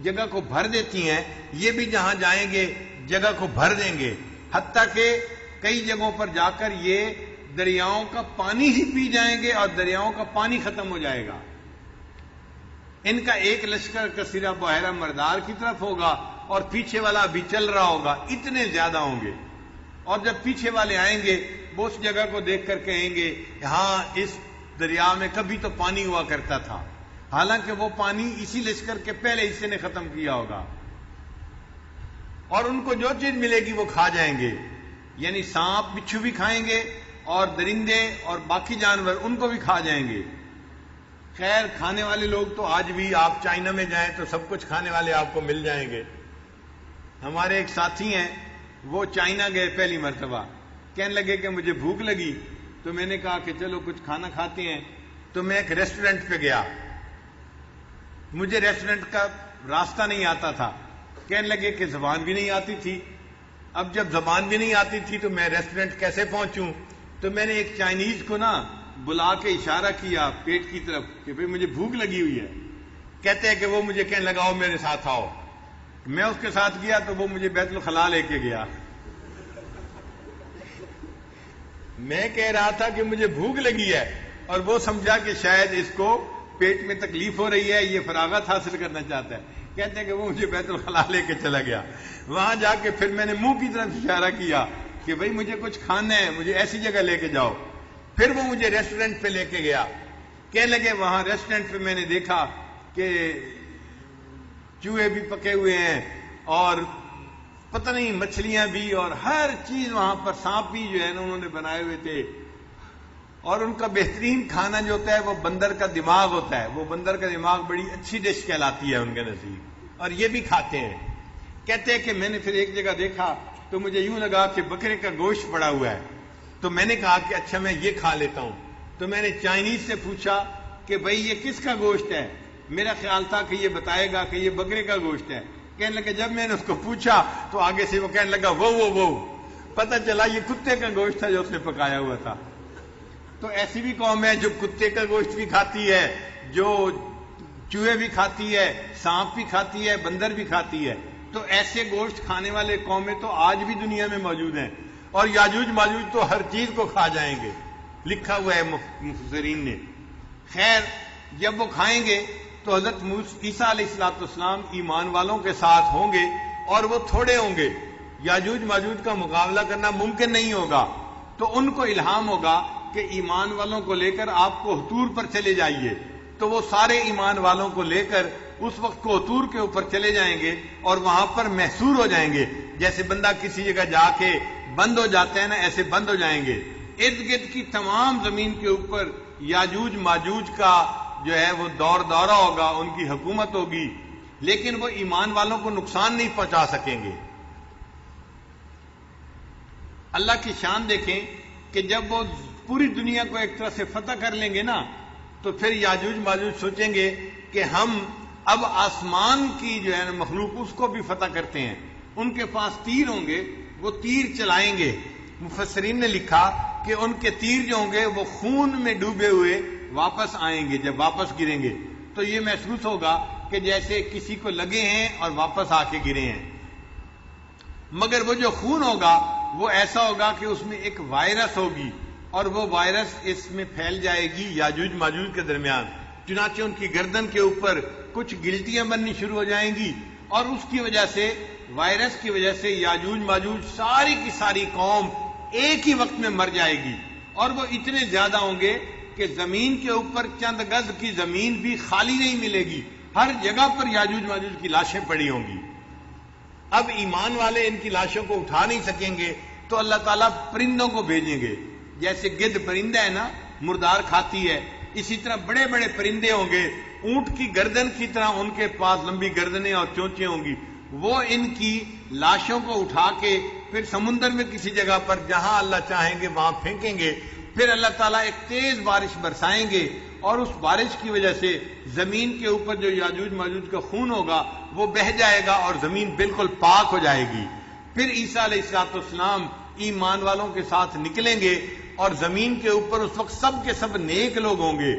جگہ کو بھر دیتی ہیں، یہ بھی جہاں جائیں گے جگہ کو بھر دیں گے. حتیٰ کہ کئی جگہوں پر جا کر یہ دریاؤں کا پانی ہی پی جائیں گے اور دریاؤں کا پانی ختم ہو جائے گا. ان کا ایک لشکر کثیرہ بحیرہ مردار کی طرف ہوگا اور پیچھے والا ابھی چل رہا ہوگا. اتنے زیادہ ہوں گے. اور جب پیچھے والے آئیں گے وہ اس جگہ کو دیکھ کر کہیں گے ہاں اس دریا میں کبھی تو پانی ہوا کرتا تھا، حالانکہ وہ پانی اسی لشکر کے پہلے حصے نے ختم کیا ہوگا. اور ان کو جو چیز ملے گی وہ کھا جائیں گے، یعنی سانپ بچھو بھی کھائیں گے اور درندے اور باقی جانور ان کو بھی کھا جائیں گے. خیر کھانے والے لوگ تو آج بھی آپ چائنا میں جائیں تو سب کچھ کھانے والے آپ کو مل جائیں گے. ہمارے ایک ساتھی ہیں وہ چائنا گئے پہلی مرتبہ، کہنے لگے کہ مجھے بھوک لگی، تو میں نے کہا کہ چلو کچھ کھانا کھاتے ہیں. تو میں ایک ریسٹورنٹ پہ گیا، مجھے ریسٹورنٹ کا راستہ نہیں آتا تھا. کہنے لگے کہ زبان بھی نہیں آتی تھی. اب جب زبان بھی نہیں آتی تھی تو میں ریسٹورنٹ کیسے پہنچوں؟ تو میں نے ایک چائنیز کو نا بلا کے اشارہ کیا پیٹ کی طرف کہ بھئی مجھے بھوک لگی ہوئی ہے. کہتے ہیں کہ وہ مجھے کہنے لگا آؤ میرے ساتھ آؤ. میں اس کے ساتھ گیا تو وہ مجھے بیت الخلاء لے کے گیا. میں کہہ رہا تھا کہ مجھے بھوک لگی ہے اور وہ سمجھا کہ شاید اس کو پیٹ میں تکلیف ہو رہی ہے، یہ فراغت حاصل کرنا چاہتا ہے. کہتے ہیں کہ وہ مجھے بیت الخلاء لے کے چلا گیا. وہاں جا کے پھر میں نے منہ کی طرف اشارہ کیا کہ بھئی مجھے کچھ کھانا ہے، مجھے ایسی جگہ لے کے جاؤ. پھر وہ مجھے ریسٹورنٹ پہ لے کے گیا. کہنے لگے وہاں ریسٹورنٹ پہ میں نے دیکھا کہ چوہے بھی پکے ہوئے ہیں اور پتہ نہیں مچھلیاں بھی، اور ہر چیز وہاں پر، سانپ بھی جو ہے نا انہوں نے بنائے ہوئے تھے. اور ان کا بہترین کھانا جو ہوتا ہے وہ بندر کا دماغ ہوتا ہے. وہ بندر کا دماغ بڑی اچھی ڈش کہلاتی ہے ان کے نزدیک، اور یہ بھی کھاتے ہیں. کہتے ہیں کہ میں نے پھر ایک جگہ دیکھا تو مجھے یوں لگا کہ بکرے کا گوشت پڑا ہوا ہے. تو میں نے کہا کہ اچھا میں یہ کھا لیتا ہوں. تو میں نے چائنیز سے پوچھا کہ بھئی یہ کس کا گوشت ہے؟ میرا خیال تھا کہ یہ بتائے گا کہ یہ بکرے کا گوشت ہے. کہنے لگا جب میں نے اس کو پوچھا تو آگے سے وہ کہنے لگا وہ پتہ چلا یہ کتے کا گوشت تھا جو اس نے پکایا ہوا تھا. تو ایسی بھی قوم ہے جو کتے کا گوشت بھی کھاتی ہے، جو چوہے بھی کھاتی ہے، سانپ بھی کھاتی ہے، بندر بھی کھاتی ہے. تو ایسے گوشت کھانے والے قومیں تو آج بھی دنیا میں موجود ہیں. اور یاجوج ماجوج تو ہر چیز کو کھا جائیں گے، لکھا ہوا ہے مفسرین نے. خیر جب وہ کھائیں گے تو حضرت عیسیٰ علیہ السلام ایمان والوں کے ساتھ ہوں گے اور وہ تھوڑے ہوں گے. یاجوج ماجوج کا مقابلہ کرنا ممکن نہیں ہوگا. تو ان کو الہام ہوگا کہ ایمان والوں کو لے کر آپ کو حتور پر چلے جائیے. تو وہ سارے ایمان والوں کو لے کر اس وقت کو حتور کے اوپر چلے جائیں گے اور وہاں پر محصور ہو جائیں گے. جیسے بندہ کسی جگہ جا کے بند ہو جاتا ہے نا، ایسے بند ہو جائیں گے. ارد گرد کی تمام زمین کے اوپر یاجوج ماجوج کا جو ہے وہ دورہ ہوگا، ان کی حکومت ہوگی، لیکن وہ ایمان والوں کو نقصان نہیں پہنچا سکیں گے. اللہ کی شان دیکھیں کہ جب وہ پوری دنیا کو ایک طرح سے فتح کر لیں گے نا، تو پھر یاجوج ماجوج سوچیں گے کہ ہم اب آسمان کی جو ہے نا مخلوق اس کو بھی فتح کرتے ہیں. ان کے پاس تیر ہوں گے، وہ تیر چلائیں گے. مفسرین نے لکھا کہ ان کے تیر جو ہوں گے وہ خون میں ڈوبے ہوئے واپس آئیں گے. جب واپس گریں گے تو یہ محسوس ہوگا کہ جیسے کسی کو لگے ہیں اور واپس آ کے گرے ہیں. مگر وہ جو خون ہوگا وہ ایسا ہوگا کہ اس میں ایک وائرس ہوگی اور وہ وائرس اس میں پھیل جائے گی یاجوج ماجوج کے درمیان. چنانچہ ان کی گردن کے اوپر کچھ گلٹیاں بننی شروع ہو جائیں گی اور اس کی وجہ سے وائرس کی وجہ سے یاجوج ماجوج ساری کی ساری قوم ایک ہی وقت میں مر جائے گی. اور وہ اتنے زیادہ ہوں گے کہ زمین کے اوپر چند گز کی زمین بھی خالی نہیں ملے گی, ہر جگہ پر یاجوج ماجوج کی لاشیں پڑی ہوں گی. اب ایمان والے ان کی لاشوں کو اٹھا نہیں سکیں گے تو اللہ تعالیٰ پرندوں کو بھیجیں گے. جیسے گدھ پرندہ ہے نا, مردار کھاتی ہے, اسی طرح بڑے بڑے پرندے ہوں گے, اونٹ کی گردن کی طرح ان کے پاس لمبی گردنیں اور چونچیں ہوں گی. وہ ان کی لاشوں کو اٹھا کے پھر سمندر میں کسی جگہ پر جہاں اللہ چاہیں گے وہاں پھینکیں گے. پھر اللہ تعالیٰ ایک تیز بارش برسائیں گے اور اس بارش کی وجہ سے زمین کے اوپر جو یاجوج ماجوج کا خون ہوگا وہ بہہ جائے گا اور زمین بالکل پاک ہو جائے گی. پھر عیسیٰ علیہ السلام ایمان والوں کے ساتھ نکلیں گے اور زمین کے اوپر اس وقت سب کے سب نیک لوگ ہوں گے.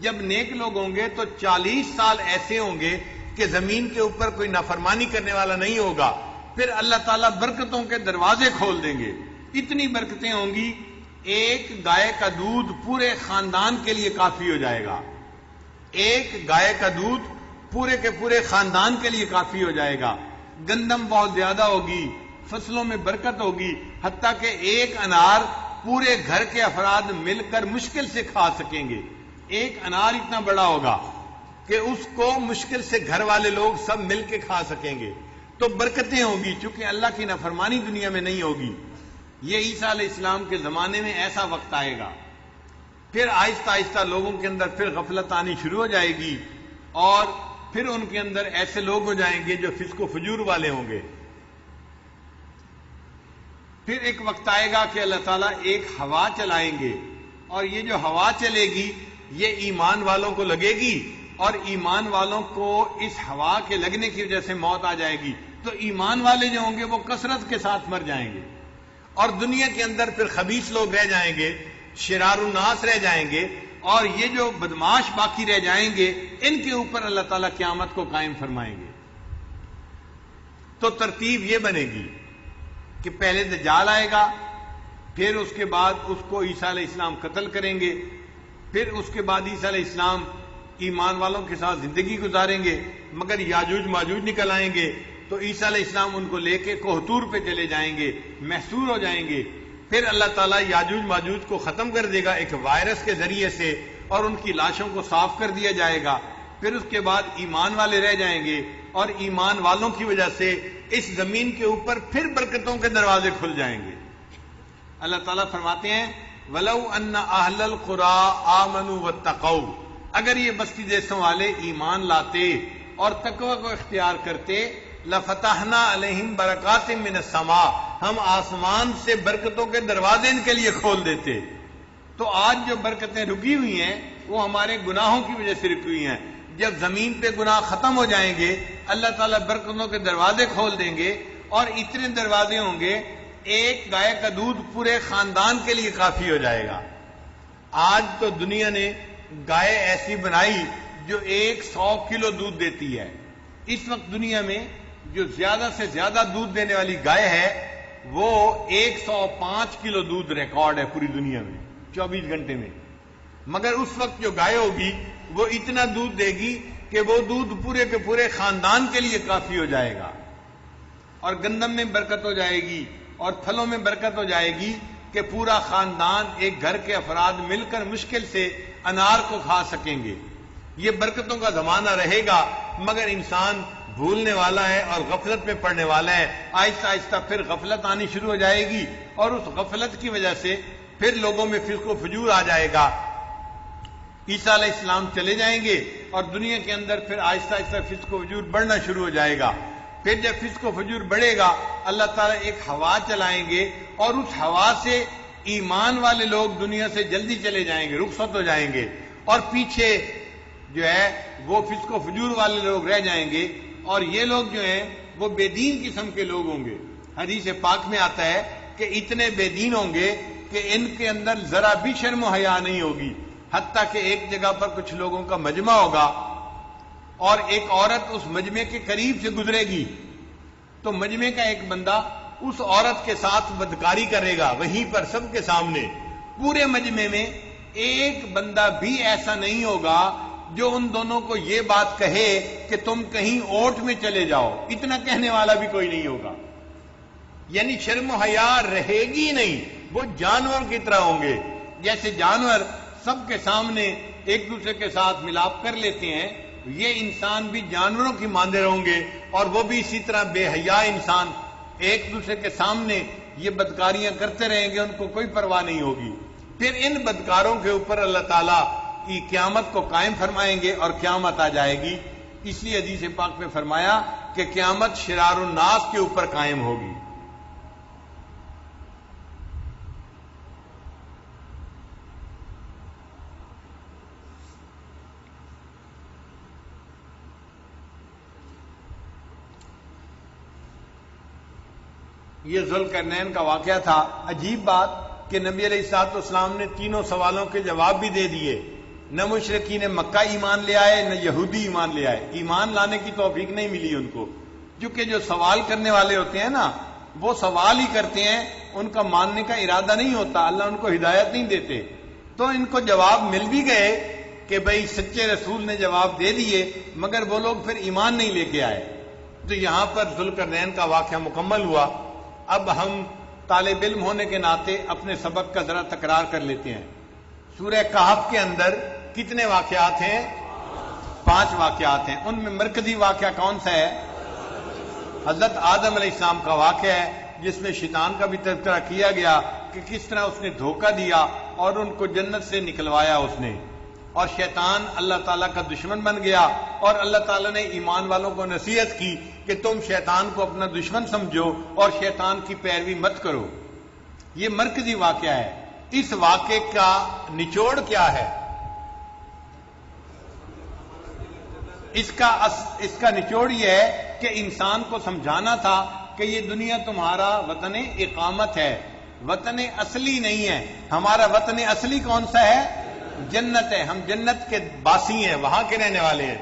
جب نیک لوگ ہوں گے تو 40 سال ایسے ہوں گے کہ زمین کے اوپر کوئی نافرمانی کرنے والا نہیں ہوگا. پھر اللہ تعالیٰ برکتوں کے دروازے کھول دیں گے. اتنی برکتیں ہوں گی, ایک گائے کا دودھ پورے خاندان کے لیے کافی ہو جائے گا. ایک گائے کا دودھ پورے کے پورے خاندان کے لیے کافی ہو جائے گا. گندم بہت زیادہ ہوگی, فصلوں میں برکت ہوگی, حتیٰ کہ ایک انار پورے گھر کے افراد مل کر مشکل سے کھا سکیں گے. ایک انار اتنا بڑا ہوگا کہ اس کو مشکل سے گھر والے لوگ سب مل کے کھا سکیں گے. تو برکتیں ہوگی, چونکہ اللہ کی نافرمانی دنیا میں نہیں ہوگی. یہ عیسیٰ علیہ السلام کے زمانے میں ایسا وقت آئے گا. پھر آہستہ آہستہ لوگوں کے اندر پھر غفلت آنی شروع ہو جائے گی اور پھر ان کے اندر ایسے لوگ ہو جائیں گے جو فسق و فجور والے ہوں گے. پھر ایک وقت آئے گا کہ اللہ تعالیٰ ایک ہوا چلائیں گے اور یہ جو ہوا چلے گی یہ ایمان والوں کو لگے گی اور ایمان والوں کو اس ہوا کے لگنے کی وجہ سے موت آ جائے گی. تو ایمان والے جو ہوں گے وہ کثرت کے ساتھ مر جائیں گے اور دنیا کے اندر پھر خبیث لوگ رہ جائیں گے, شرار الناس رہ جائیں گے اور یہ جو بدماش باقی رہ جائیں گے ان کے اوپر اللہ تعالیٰ قیامت کو قائم فرمائیں گے. تو ترتیب یہ بنے گی کہ پہلے دجال آئے گا, پھر اس کے بعد اس کو عیسیٰ علیہ السلام قتل کریں گے, پھر اس کے بعد عیسیٰ علیہ السلام ایمان والوں کے ساتھ زندگی گزاریں گے, مگر یاجوج ماجوج نکل آئیں گے تو عیسیٰ علیہ السلام ان کو لے کے کوہتور پہ چلے جائیں گے, محصور ہو جائیں گے. پھر اللہ تعالیٰ یاجوج ماجوج کو ختم کر دے گا ایک وائرس کے ذریعے سے اور ان کی لاشوں کو صاف کر دیا جائے گا. پھر اس کے بعد ایمان والے رہ جائیں گے اور ایمان والوں کی وجہ سے اس زمین کے اوپر پھر برکتوں کے دروازے کھل جائیں گے. اللہ تعالیٰ فرماتے ہیں وَلَوْ أَنَّ أَهْلَ الْقُرَىٰ آمَنُوا وَاتَّقَوْا, اگر یہ بستی دیسوں والے ایمان لاتے اور تقوی کو اختیار کرتے, لَفَتَحْنَا عَلَيْهِمْ بَرَكَاتٍ مِّنَ السَّمَاءِ, ہم آسمان سے برکتوں کے دروازے ان کے لیے کھول دیتے. تو آج جو برکتیں رکی ہوئی ہیں وہ ہمارے گناہوں کی وجہ سے رکی ہوئی ہیں. جب زمین پہ گناہ ختم ہو جائیں گے اللہ تعالیٰ برکتوں کے دروازے کھول دیں گے اور اتنے دروازے ہوں گے ایک گائے کا دودھ پورے خاندان کے لیے کافی ہو جائے گا. آج تو دنیا نے گائے ایسی بنائی جو 100 کلو دودھ دیتی ہے. اس وقت دنیا میں جو زیادہ سے زیادہ دودھ دینے والی گائے ہے وہ 105 کلو دودھ ریکارڈ ہے پوری دنیا میں 24 گھنٹے میں. مگر اس وقت جو گائے ہوگی وہ اتنا دودھ دے گی کہ وہ دودھ پورے کے پورے خاندان کے لیے کافی ہو جائے گا. اور گندم میں برکت ہو جائے گی اور پھلوں میں برکت ہو جائے گی کہ پورا خاندان ایک گھر کے افراد مل کر مشکل سے انار کو کھا سکیں گے. یہ برکتوں کا زمانہ رہے گا مگر انسان بھولنے والا ہے اور غفلت میں پڑنے والا ہے. آہستہ آہستہ پھر غفلت آنی شروع ہو جائے گی اور اس غفلت کی وجہ سے پھر لوگوں میں فسق و فجور آ جائے گا. عیسیٰ علیہ السلام چلے جائیں گے اور دنیا کے اندر پھر آہستہ آہستہ فسق و فجور بڑھنا شروع ہو جائے گا. پھر جب فسق و فجور بڑھے گا اللہ تعالیٰ ایک ہوا چلائیں گے اور اس ہوا سے ایمان والے لوگ دنیا سے جلدی چلے جائیں گے, رخصت ہو جائیں گے اور پیچھے جو ہے وہ فسق و فجور والے لوگ رہ جائیں گے اور یہ لوگ جو ہیں وہ بے دین قسم کے لوگ ہوں گے. حدیث پاک میں آتا ہے کہ اتنے بے دین ہوں گے کہ ان کے اندر ذرا بھی شرم و حیا نہیں ہوگی، حتیٰ کہ ایک جگہ پر کچھ لوگوں کا مجمع ہوگا اور ایک عورت اس مجمع کے قریب سے گزرے گی تو مجمع کا ایک بندہ اس عورت کے ساتھ بدکاری کرے گا، وہیں پر سب کے سامنے۔ پورے مجمع میں ایک بندہ بھی ایسا نہیں ہوگا جو ان دونوں کو یہ بات کہے کہ تم کہیں اوٹ میں چلے جاؤ، اتنا کہنے والا بھی کوئی نہیں ہوگا۔ یعنی شرم و حیا رہے گی نہیں، وہ جانور کی طرح ہوں گے۔ جیسے جانور سب کے سامنے ایک دوسرے کے ساتھ ملاپ کر لیتے ہیں، یہ انسان بھی جانوروں کی مانندے ہوں گے، اور وہ بھی اسی طرح بے حیا انسان ایک دوسرے کے سامنے یہ بدکاریاں کرتے رہیں گے، ان کو کوئی پرواہ نہیں ہوگی۔ پھر ان بدکاروں کے اوپر اللہ تعالیٰ کی قیامت کو قائم فرمائیں گے اور قیامت آ جائے گی۔ اس لیے حدیث پاک میں فرمایا کہ قیامت شرار الناس کے اوپر قائم ہوگی۔ یہ ذوالقرنین کا واقعہ تھا۔ عجیب بات کہ نبی علیہ الصلوۃ والسلام نے تینوں سوالوں کے جواب بھی دے دیے۔ نہ مشرکین مکہ ایمان لے آئے، نہ یہودی ایمان لے آئے، ایمان لانے کی توفیق نہیں ملی ان کو، کیونکہ جو سوال کرنے والے ہوتے ہیں نا وہ سوال ہی کرتے ہیں، ان کا ماننے کا ارادہ نہیں ہوتا، اللہ ان کو ہدایت نہیں دیتے۔ تو ان کو جواب مل بھی گئے کہ بھئی سچے رسول نے جواب دے دیے، مگر وہ لوگ پھر ایمان نہیں لے کے آئے۔ تو یہاں پر ذوالقرنین کا واقعہ مکمل ہوا۔ اب ہم طالب علم ہونے کے ناطے اپنے سبق کا ذرا تکرار کر لیتے ہیں۔ سورہ کہف کے اندر کتنے واقعات ہیں؟ 5 واقعات ہیں۔ ان میں مرکزی واقعہ کون سا ہے؟ حضرت آدم علیہ السلام کا واقعہ ہے، جس میں شیطان کا بھی تذکرہ کیا گیا کہ کس طرح اس نے دھوکہ دیا اور ان کو جنت سے نکلوایا اس نے، اور شیطان اللہ تعالیٰ کا دشمن بن گیا، اور اللہ تعالیٰ نے ایمان والوں کو نصیحت کی کہ تم شیطان کو اپنا دشمن سمجھو اور شیطان کی پیروی مت کرو۔ یہ مرکزی واقعہ ہے۔ اس واقعے کا نچوڑ کیا ہے؟ اس کا نچوڑ یہ ہے کہ انسان کو سمجھانا تھا کہ یہ دنیا تمہارا وطن اقامت ہے، وطن اصلی نہیں ہے۔ ہمارا وطن اصلی کون سا ہے؟ جنت ہے۔ ہم جنت کے باسی ہیں، وہاں کے رہنے والے ہیں۔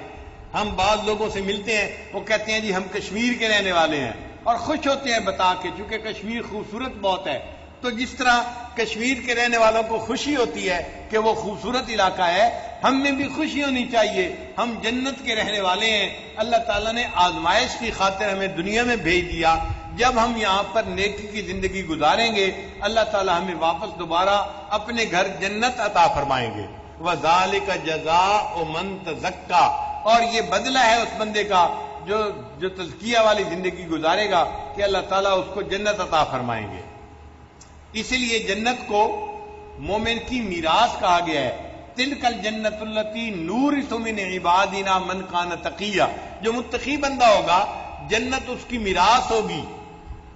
ہم بعض لوگوں سے ملتے ہیں، وہ کہتے ہیں جی ہم کشمیر کے رہنے والے ہیں، اور خوش ہوتے ہیں بتا کے، چونکہ کشمیر خوبصورت بہت ہے۔ تو جس طرح کشمیر کے رہنے والوں کو خوشی ہوتی ہے کہ وہ خوبصورت علاقہ ہے، ہم میں بھی خوشی ہونی چاہیے، ہم جنت کے رہنے والے ہیں۔ اللہ تعالیٰ نے آزمائش کی خاطر ہمیں دنیا میں بھیج دیا۔ جب ہم یہاں پر نیکی کی زندگی گزاریں گے، اللہ تعالیٰ ہمیں واپس دوبارہ اپنے گھر جنت عطا فرمائیں گے۔ وَذَلِكَ جَزَاءُ مَن تَزَكَّىٰ، اور یہ بدلہ ہے اس بندے کا جو تزکیہ والی زندگی گزارے گا کہ اللہ تعالیٰ اس کو جنت عطا فرمائیں گے۔ اس لیے جنت کو مومن کی میراث کہا گیا ہے۔ تِلْكَ الْجَنَّةُ الَّتِي نُورِثُ مِنْ عِبَادِنَا مَنْ كَانَ تَقِيًّا، جو متقی بندہ ہوگا جنت اس کی میراث ہوگی،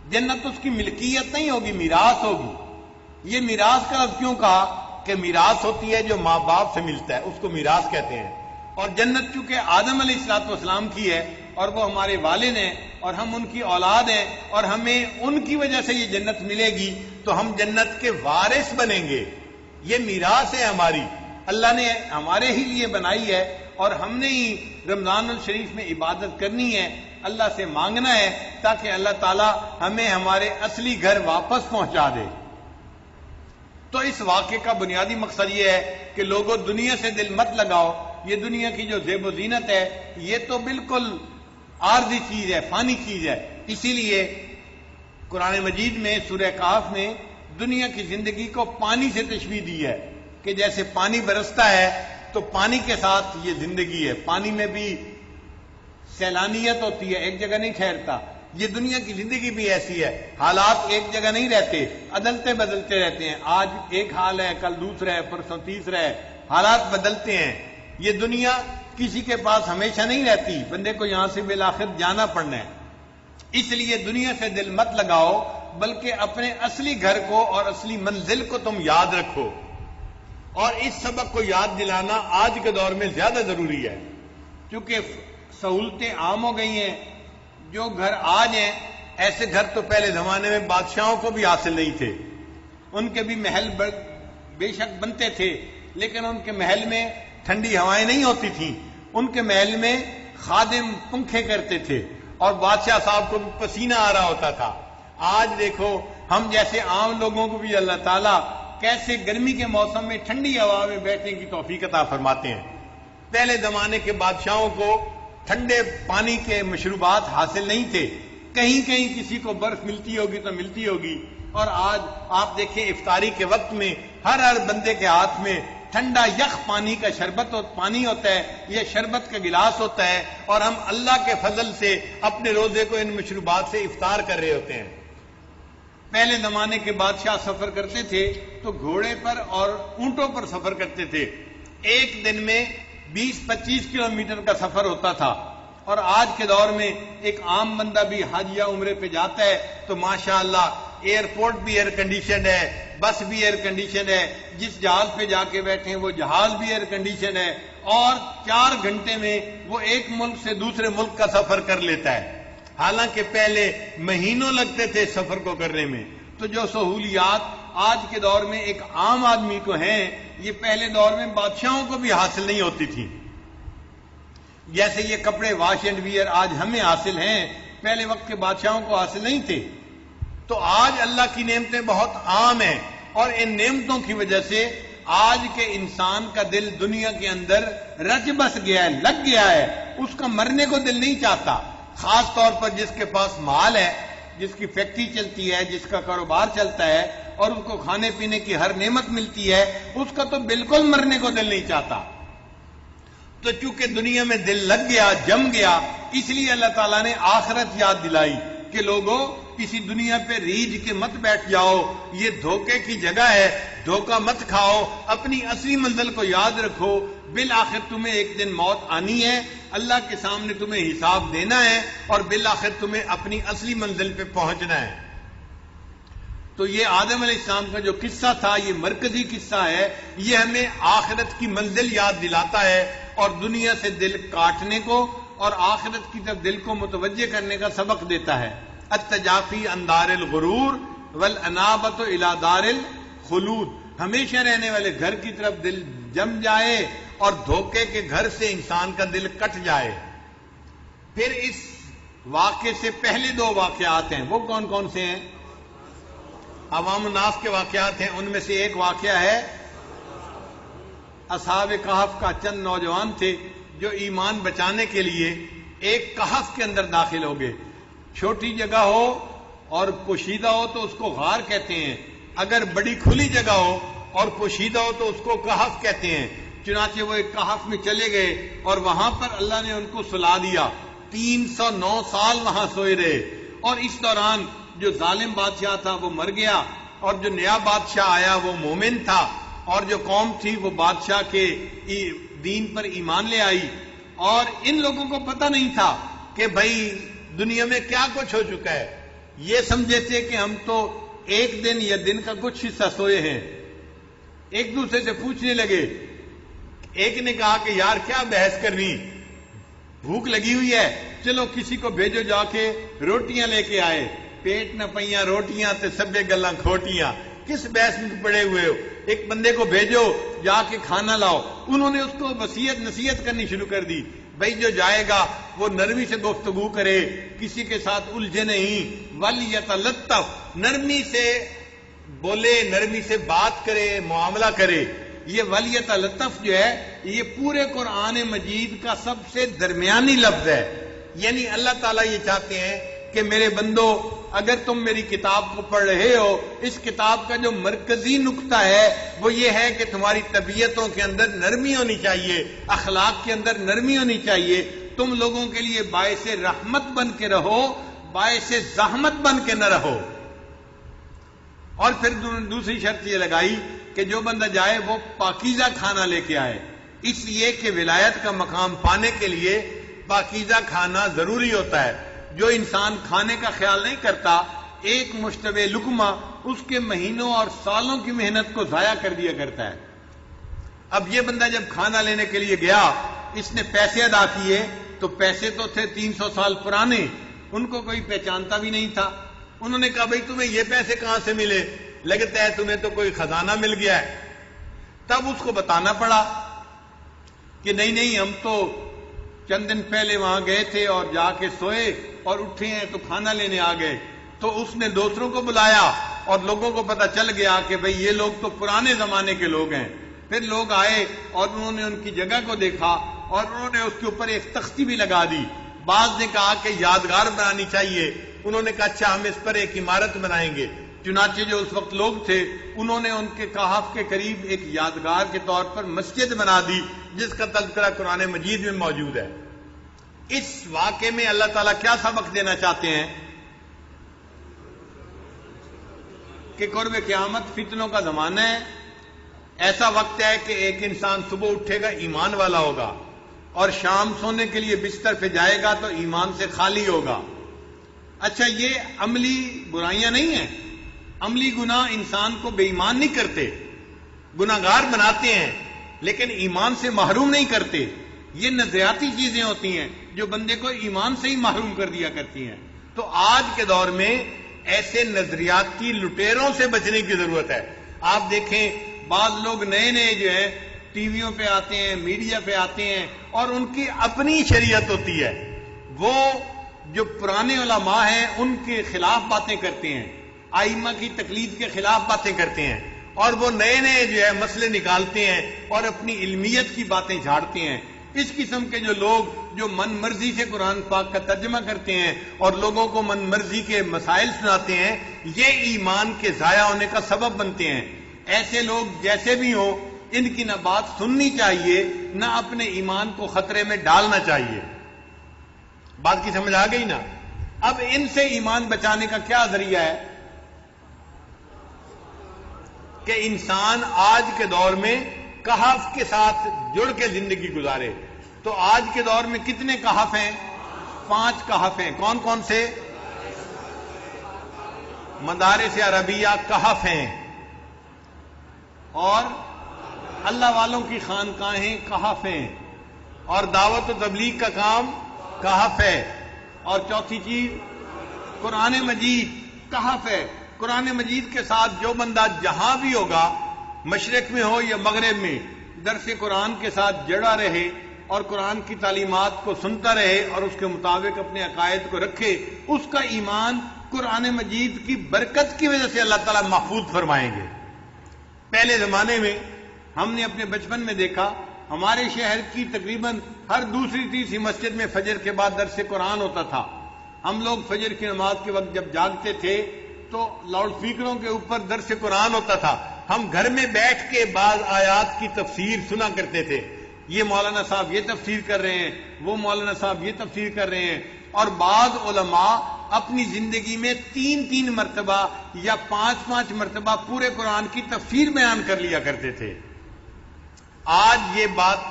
جنت اس کی ملکیت نہیں ہوگی، میراث ہوگی۔ یہ میراث کا لفظ کیوں کہا؟ کہ میراث ہوتی ہے جو ماں باپ سے ملتا ہے، اس کو میراث کہتے ہیں۔ اور جنت چونکہ آدم علیہ السلام کی ہے اور وہ ہمارے والد ہیں اور ہم ان کی اولاد ہیں اور ہمیں ان کی وجہ سے یہ جنت ملے گی، تو ہم جنت کے وارث بنیں گے۔ یہ میراث ہے ہماری، اللہ نے ہمارے ہی لیے بنائی ہے، اور ہم نے ہی رمضان الشریف میں عبادت کرنی ہے، اللہ سے مانگنا ہے تاکہ اللہ تعالیٰ ہمیں ہمارے اصلی گھر واپس پہنچا دے۔ تو اس واقعے کا بنیادی مقصد یہ ہے کہ لوگوں دنیا سے دل مت لگاؤ، یہ دنیا کی جو زیب و زینت ہے یہ تو بالکل عارضی چیز ہے، فانی چیز ہے۔ اسی لیے قرآن مجید میں سورہ کہف میں دنیا کی زندگی کو پانی سے تشبیہ دی ہے کہ جیسے پانی برستا ہے تو پانی کے ساتھ یہ زندگی ہے، پانی میں بھی سیلانیت ہوتی ہے، ایک جگہ نہیں ٹھہرتا۔ یہ دنیا کی زندگی بھی ایسی ہے، حالات ایک جگہ نہیں رہتے، عدلتے بدلتے رہتے ہیں، آج ایک حال ہے، کل دوسرا ہے، پرسوں تیسرا ہے، حالات بدلتے ہیں۔ یہ دنیا کسی کے پاس ہمیشہ نہیں رہتی، بندے کو یہاں سے بالآخر جانا پڑنا ہے۔ اس لیے دنیا سے دل مت لگاؤ، بلکہ اپنے اصلی گھر کو اور اصلی منزل کو تم یاد رکھو، اور اس سبق کو یاد دلانا آج کے دور میں زیادہ ضروری ہے، کیونکہ سہولتیں عام ہو گئی ہیں۔ جو گھر آج ہیں ایسے گھر تو پہلے زمانے میں بادشاہوں کو بھی حاصل نہیں تھے. ان کے بھی محل بے شک بنتے تھے، لیکن ان کے محل میں ٹھنڈی ہوائیں نہیں ہوتی تھیں. ان کے محل میں خادم پنکھے کرتے تھے اور بادشاہ صاحب کو بھی پسینہ آ رہا ہوتا تھا. آج دیکھو ہم جیسے عام لوگوں کو بھی اللہ تعالیٰ کیسے گرمی کے موسم میں ٹھنڈی ہوا میں بیٹھنے کی توفیق عطا فرماتے ہیں. پہلے زمانے کے بادشاہوں کو ٹھنڈے پانی کے مشروبات حاصل نہیں تھے. کہیں کہیں کسی کو برف ملتی ہوگی تو ملتی ہوگی. اور آج آپ دیکھیں افطاری کے وقت میں ہر بندے کے ہاتھ میں ٹھنڈا یخ پانی کا شربت پانی ہوتا ہے، یہ شربت کا گلاس ہوتا ہے، اور ہم اللہ کے فضل سے اپنے روزے کو ان مشروبات سے افطار کر رہے ہوتے ہیں. پہلے زمانے کے بادشاہ سفر کرتے تھے تو گھوڑے پر اور اونٹوں پر سفر کرتے تھے. ایک دن میں 20-25 کلومیٹر کا سفر ہوتا تھا. اور آج کے دور میں ایک عام بندہ بھی حج یا عمرے پہ جاتا ہے تو ماشاءاللہ ایئرپورٹ بھی ایئر کنڈیشن ہے، بس بھی ایئر کنڈیشن ہے، جس جہاز پہ جا کے بیٹھے ہیں وہ جہاز بھی ایئر کنڈیشن ہے، اور 4 گھنٹے میں وہ ایک ملک سے دوسرے ملک کا سفر کر لیتا ہے. حالانکہ پہلے مہینوں لگتے تھے سفر کو کرنے میں. تو جو سہولیات آج کے دور میں ایک عام آدمی کو ہیں، یہ پہلے دور میں بادشاہوں کو بھی حاصل نہیں ہوتی تھی. جیسے یہ کپڑے واش اینڈ ویئر آج ہمیں حاصل ہیں، پہلے وقت کے بادشاہوں کو حاصل نہیں تھے. تو آج اللہ کی نعمتیں بہت عام ہیں، اور ان نعمتوں کی وجہ سے آج کے انسان کا دل دنیا کے اندر رچ بس گیا ہے، لگ گیا ہے. اس کا مرنے کو دل نہیں چاہتا. خاص طور پر جس کے پاس مال ہے، جس کی فیکٹری چلتی ہے، جس کا کاروبار چلتا ہے، اور اس کو کھانے پینے کی ہر نعمت ملتی ہے، اس کا تو بالکل مرنے کو دل نہیں چاہتا. تو چونکہ دنیا میں دل لگ گیا، جم گیا، اس لیے اللہ تعالیٰ نے آخرت یاد دلائی کہ لوگوں کسی دنیا پہ ریجھ کے مت بیٹھ جاؤ، یہ دھوکے کی جگہ ہے، دھوکہ مت کھاؤ، اپنی اصلی منزل کو یاد رکھو. بالآخر تمہیں ایک دن موت آنی ہے، اللہ کے سامنے تمہیں حساب دینا ہے، اور بالآخر تمہیں اپنی اصلی منزل پہ پہنچنا ہے. تو یہ آدم علیہ السلام کا جو قصہ تھا، یہ مرکزی قصہ ہے. یہ ہمیں آخرت کی منزل یاد دلاتا ہے اور دنیا سے دل کاٹنے کو اور آخرت کی طرف دل کو متوجہ کرنے کا سبق دیتا ہے. التجافی عن دار الغرور والانابۃ الی دار الخلود. ہمیشہ رہنے والے گھر کی طرف دل جم جائے اور دھوکے کے گھر سے انسان کا دل کٹ جائے. پھر اس واقعے سے پہلے 2 واقعات ہیں. وہ کون کون سے ہیں؟ عوام الناس کے واقعات ہیں. ان میں سے ایک واقعہ ہے اصحاب کہف کا. چند نوجوان تھے جو ایمان بچانے کے لیے ایک کہف کے اندر داخل ہو گئے. چھوٹی جگہ ہو اور پوشیدہ ہو تو اس کو غار کہتے ہیں، اگر بڑی کھلی جگہ ہو اور پوشیدہ ہو تو اس کو کہف کہتے ہیں. چنانچہ وہ ایک کہف میں چلے گئے اور وہاں پر اللہ نے ان کو سلا دیا. 309 سال وہاں سوئے رہے، اور اس دوران جو ظالم بادشاہ تھا وہ مر گیا، اور جو نیا بادشاہ آیا وہ مومن تھا، اور جو قوم تھی وہ بادشاہ کے دین پر ایمان لے آئی. اور ان لوگوں کو پتہ نہیں تھا کہ بھائی دنیا میں کیا کچھ ہو چکا ہے. یہ سمجھے تھے کہ ہم تو ایک دن یا دن کا کچھ حصہ سوئے ہیں. ایک دوسرے سے پوچھنے لگے. ایک نے کہا کہ یار کیا بحث کرنی، بھوک لگی ہوئی ہے، چلو کسی کو بھیجو جا کے روٹیاں لے کے آئے. پیٹ نہ پئیاں روٹیاں تے سبے گلاں کھوٹیاں، کس بحث میں پڑے ہوئے ہو، ایک بندے کو بھیجو جا کے کھانا لاؤ. انہوں نے اس کو نصیحت کرنی شروع کر دی. بھائی جو جائے گا وہ نرمی سے گفتگو کرے، کسی کے ساتھ الجھے نہیں. وَلْيَتَلَطَّفْ، نرمی سے بولے، نرمی سے بات کرے، معاملہ کرے. یہ وَلْيَتَلَطَّفْ جو ہے یہ پورے قرآن مجید کا سب سے درمیانی لفظ ہے. یعنی اللہ تعالیٰ یہ چاہتے ہیں کہ میرے بندو، اگر تم میری کتاب کو پڑھ رہے ہو، اس کتاب کا جو مرکزی نقطہ ہے وہ یہ ہے کہ تمہاری طبیعتوں کے اندر نرمی ہونی چاہیے، اخلاق کے اندر نرمی ہونی چاہیے. تم لوگوں کے لیے باعث رحمت بن کے رہو، باعث زحمت بن کے نہ رہو. اور پھر دوسری شرط یہ لگائی کہ جو بندہ جائے وہ پاکیزہ کھانا لے کے آئے، اس لیے کہ ولایت کا مقام پانے کے لیے پاکیزہ کھانا ضروری ہوتا ہے. جو انسان کھانے کا خیال نہیں کرتا، ایک مشتبہ لقمہ اس کے مہینوں اور سالوں کی محنت کو ضائع کر دیا کرتا ہے. اب یہ بندہ جب کھانا لینے کے لیے گیا، اس نے پیسے ادا کیے تو پیسے تو تھے 300 سال پرانے، ان کو کوئی پہچانتا بھی نہیں تھا. انہوں نے کہا بھئی تمہیں یہ پیسے کہاں سے ملے؟ لگتا ہے تمہیں تو کوئی خزانہ مل گیا ہے. تب اس کو بتانا پڑا کہ نہیں ہم تو چند دن پہلے وہاں گئے تھے اور جا کے سوئے اور اٹھے ہیں تو کھانا لینے آ گئے. تو اس نے دوسروں کو بلایا اور لوگوں کو پتا چل گیا کہ بھئی یہ لوگ تو پرانے زمانے کے لوگ ہیں. پھر لوگ آئے اور انہوں نے ان کی جگہ کو دیکھا اور انہوں نے اس کے اوپر ایک تختی بھی لگا دی. بعض نے کہا کہ یادگار بنانی چاہیے. انہوں نے کہا اچھا ہم اس پر ایک عمارت بنائیں گے. چنانچہ جو اس وقت لوگ تھے انہوں نے ان کے کہف کے قریب ایک یادگار کے طور پر مسجد بنا دی جس کا تذکرہ قرآن مجید میں موجود ہے. اس واقعے میں اللہ تعالیٰ کیا سبق دینا چاہتے ہیں؟ کہ قرب قیامت فتنوں کا زمانہ ہے. ایسا وقت ہے کہ ایک انسان صبح اٹھے گا ایمان والا ہوگا اور شام سونے کے لیے بستر پہ جائے گا تو ایمان سے خالی ہوگا. اچھا یہ عملی برائیاں نہیں ہیں. عملی گناہ انسان کو بے ایمان نہیں کرتے، گناہگار بناتے ہیں لیکن ایمان سے محروم نہیں کرتے. یہ نظریاتی چیزیں ہوتی ہیں جو بندے کو ایمان سے ہی محروم کر دیا کرتی ہیں. تو آج کے دور میں ایسے نظریاتی لٹیروں سے بچنے کی ضرورت ہے. آپ دیکھیں بعض لوگ نئے جو ہیں ٹی ویوں پہ آتے ہیں، میڈیا پہ آتے ہیں اور ان کی اپنی شریعت ہوتی ہے. وہ جو پرانے علماء ہیں ان کے خلاف باتیں کرتے ہیں، ائمہ کی تقلید کے خلاف باتیں کرتے ہیں اور وہ نئے جو ہے مسئلے نکالتے ہیں اور اپنی علمیت کی باتیں جھاڑتے ہیں. اس قسم کے جو لوگ جو من مرضی سے قرآن پاک کا ترجمہ کرتے ہیں اور لوگوں کو من مرضی کے مسائل سناتے ہیں، یہ ایمان کے ضائع ہونے کا سبب بنتے ہیں. ایسے لوگ جیسے بھی ہوں ان کی نہ بات سننی چاہیے نہ اپنے ایمان کو خطرے میں ڈالنا چاہیے. بات کی سمجھ آ گئی نا؟ اب ان سے ایمان بچانے کا کیا ذریعہ ہے کہ انسان آج کے دور میں کہف کے ساتھ جڑ کے زندگی گزارے. تو آج کے دور میں کتنے کہف ہیں؟ 5 کہف ہیں. کون کون سے؟ مدارس عربیہ کہف ہیں اور اللہ والوں کی خانقاہیں کہف ہیں اور دعوت و تبلیغ کا کام کہف ہے. اور چوتھی چیز قرآن مجید کہف ہے. قرآن مجید کے ساتھ جو بندہ جہاں بھی ہوگا، مشرق میں ہو یا مغرب میں، درس قرآن کے ساتھ جڑا رہے اور قرآن کی تعلیمات کو سنتا رہے اور اس کے مطابق اپنے عقائد کو رکھے، اس کا ایمان قرآن مجید کی برکت کی وجہ سے اللہ تعالیٰ محفوظ فرمائیں گے. پہلے زمانے میں ہم نے اپنے بچپن میں دیکھا ہمارے شہر کی تقریباً ہر دوسری تیسری مسجد میں فجر کے بعد درس قرآن ہوتا تھا. ہم لوگ فجر کی نماز کے وقت جب جاگتے تھے تو لاؤڈ اسپیکروں کے اوپر درس قرآن ہوتا تھا. ہم گھر میں بیٹھ کے بعض آیات کی تفسیر سنا کرتے تھے. یہ مولانا صاحب یہ تفسیر کر رہے ہیں، وہ مولانا صاحب یہ تفسیر کر رہے ہیں. اور بعض علماء اپنی زندگی میں 3 مرتبہ یا 5 مرتبہ پورے قرآن کی تفسیر بیان کر لیا کرتے تھے. آج یہ بات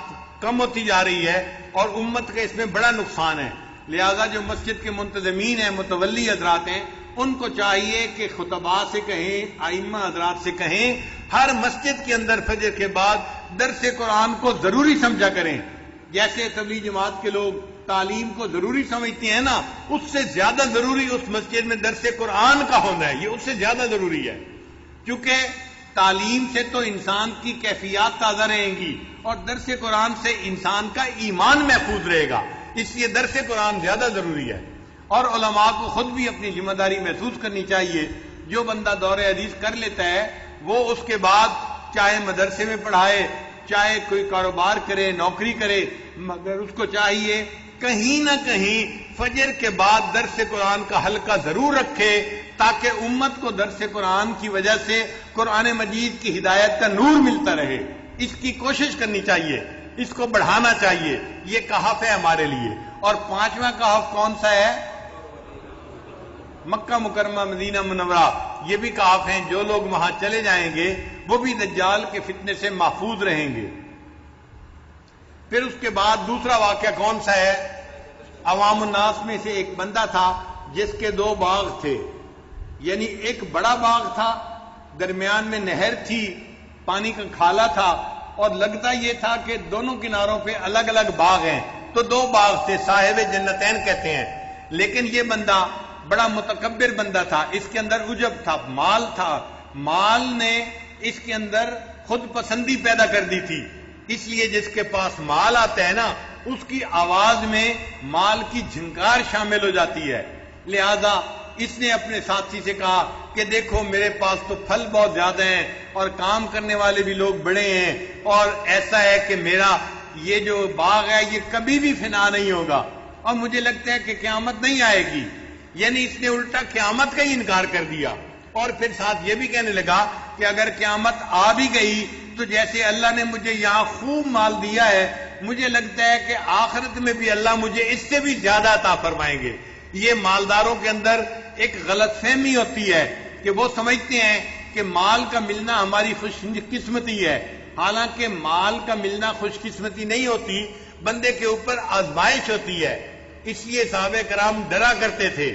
کم ہوتی جا رہی ہے اور امت کا اس میں بڑا نقصان ہے. لہذا جو مسجد کے منتظمین ہیں، متولی حضرات ہیں، ان کو چاہیے کہ خطباء سے کہیں، ائمہ حضرات سے کہیں، ہر مسجد کے اندر فجر کے بعد درس قرآن کو ضروری سمجھا کریں. جیسے تبلیغ جماعت کے لوگ تعلیم کو ضروری سمجھتے ہیں نا، اس سے زیادہ ضروری اس مسجد میں درس قرآن کا ہونا ہے. یہ اس سے زیادہ ضروری ہے کیونکہ تعلیم سے تو انسان کی کیفیات تازہ رہیں گی اور درس قرآن سے انسان کا ایمان محفوظ رہے گا. اس لیے درس قرآن زیادہ ضروری ہے. اور علماء کو خود بھی اپنی ذمہ داری محسوس کرنی چاہیے. جو بندہ دور حدیث کر لیتا ہے وہ اس کے بعد چاہے مدرسے میں پڑھائے، چاہے کوئی کاروبار کرے، نوکری کرے، مگر اس کو چاہیے کہیں نہ کہیں فجر کے بعد درس قرآن کا حلقہ ضرور رکھے تاکہ امت کو درس قرآن کی وجہ سے قرآن مجید کی ہدایت کا نور ملتا رہے. اس کی کوشش کرنی چاہیے، اس کو بڑھانا چاہیے. یہ کہف ہے ہمارے لیے. اور 5واں کہف کون سا ہے؟ مکہ مکرمہ مدینہ منورہ. یہ بھی کہف ہیں. جو لوگ وہاں چلے جائیں گے وہ بھی دجال کے فتنے سے محفوظ رہیں گے. پھر اس کے بعد دوسرا واقعہ کون سا ہے؟ عوام الناس میں سے ایک بندہ تھا جس کے 2 باغ تھے. یعنی ایک بڑا باغ تھا، درمیان میں نہر تھی، پانی کا کھالا تھا اور لگتا یہ تھا کہ دونوں کناروں پہ الگ الگ باغ ہیں. تو 2 باغ تھے، صاحب جنتین کہتے ہیں. لیکن یہ بندہ بڑا متکبر بندہ تھا، اس کے اندر عجب تھا، مال تھا، مال نے اس کے اندر خود پسندی پیدا کر دی تھی. اس لیے جس کے پاس مال آتا ہے نا، اس کی آواز میں مال کی جھنکار شامل ہو جاتی ہے. لہذا اس نے اپنے ساتھی سے کہا کہ دیکھو میرے پاس تو پھل بہت زیادہ ہیں اور کام کرنے والے بھی لوگ بڑے ہیں، اور ایسا ہے کہ میرا یہ جو باغ ہے یہ کبھی بھی فنا نہیں ہوگا، اور مجھے لگتا ہے کہ قیامت نہیں آئے گی. یعنی اس نے الٹا قیامت کا ہی انکار کر دیا، اور پھر ساتھ یہ بھی کہنے لگا کہ اگر قیامت آ بھی گئی تو جیسے اللہ نے مجھے یہاں خوب مال دیا ہے، مجھے لگتا ہے کہ آخرت میں بھی اللہ مجھے اس سے بھی زیادہ عطا فرمائیں گے. یہ مالداروں کے اندر ایک غلط فہمی ہوتی ہے کہ وہ سمجھتے ہیں کہ مال کا ملنا ہماری خوش قسمتی ہے، حالانکہ مال کا ملنا خوش قسمتی نہیں ہوتی، بندے کے اوپر آزمائش ہوتی ہے. اس لیے صحابہ کرام ڈرا کرتے تھے.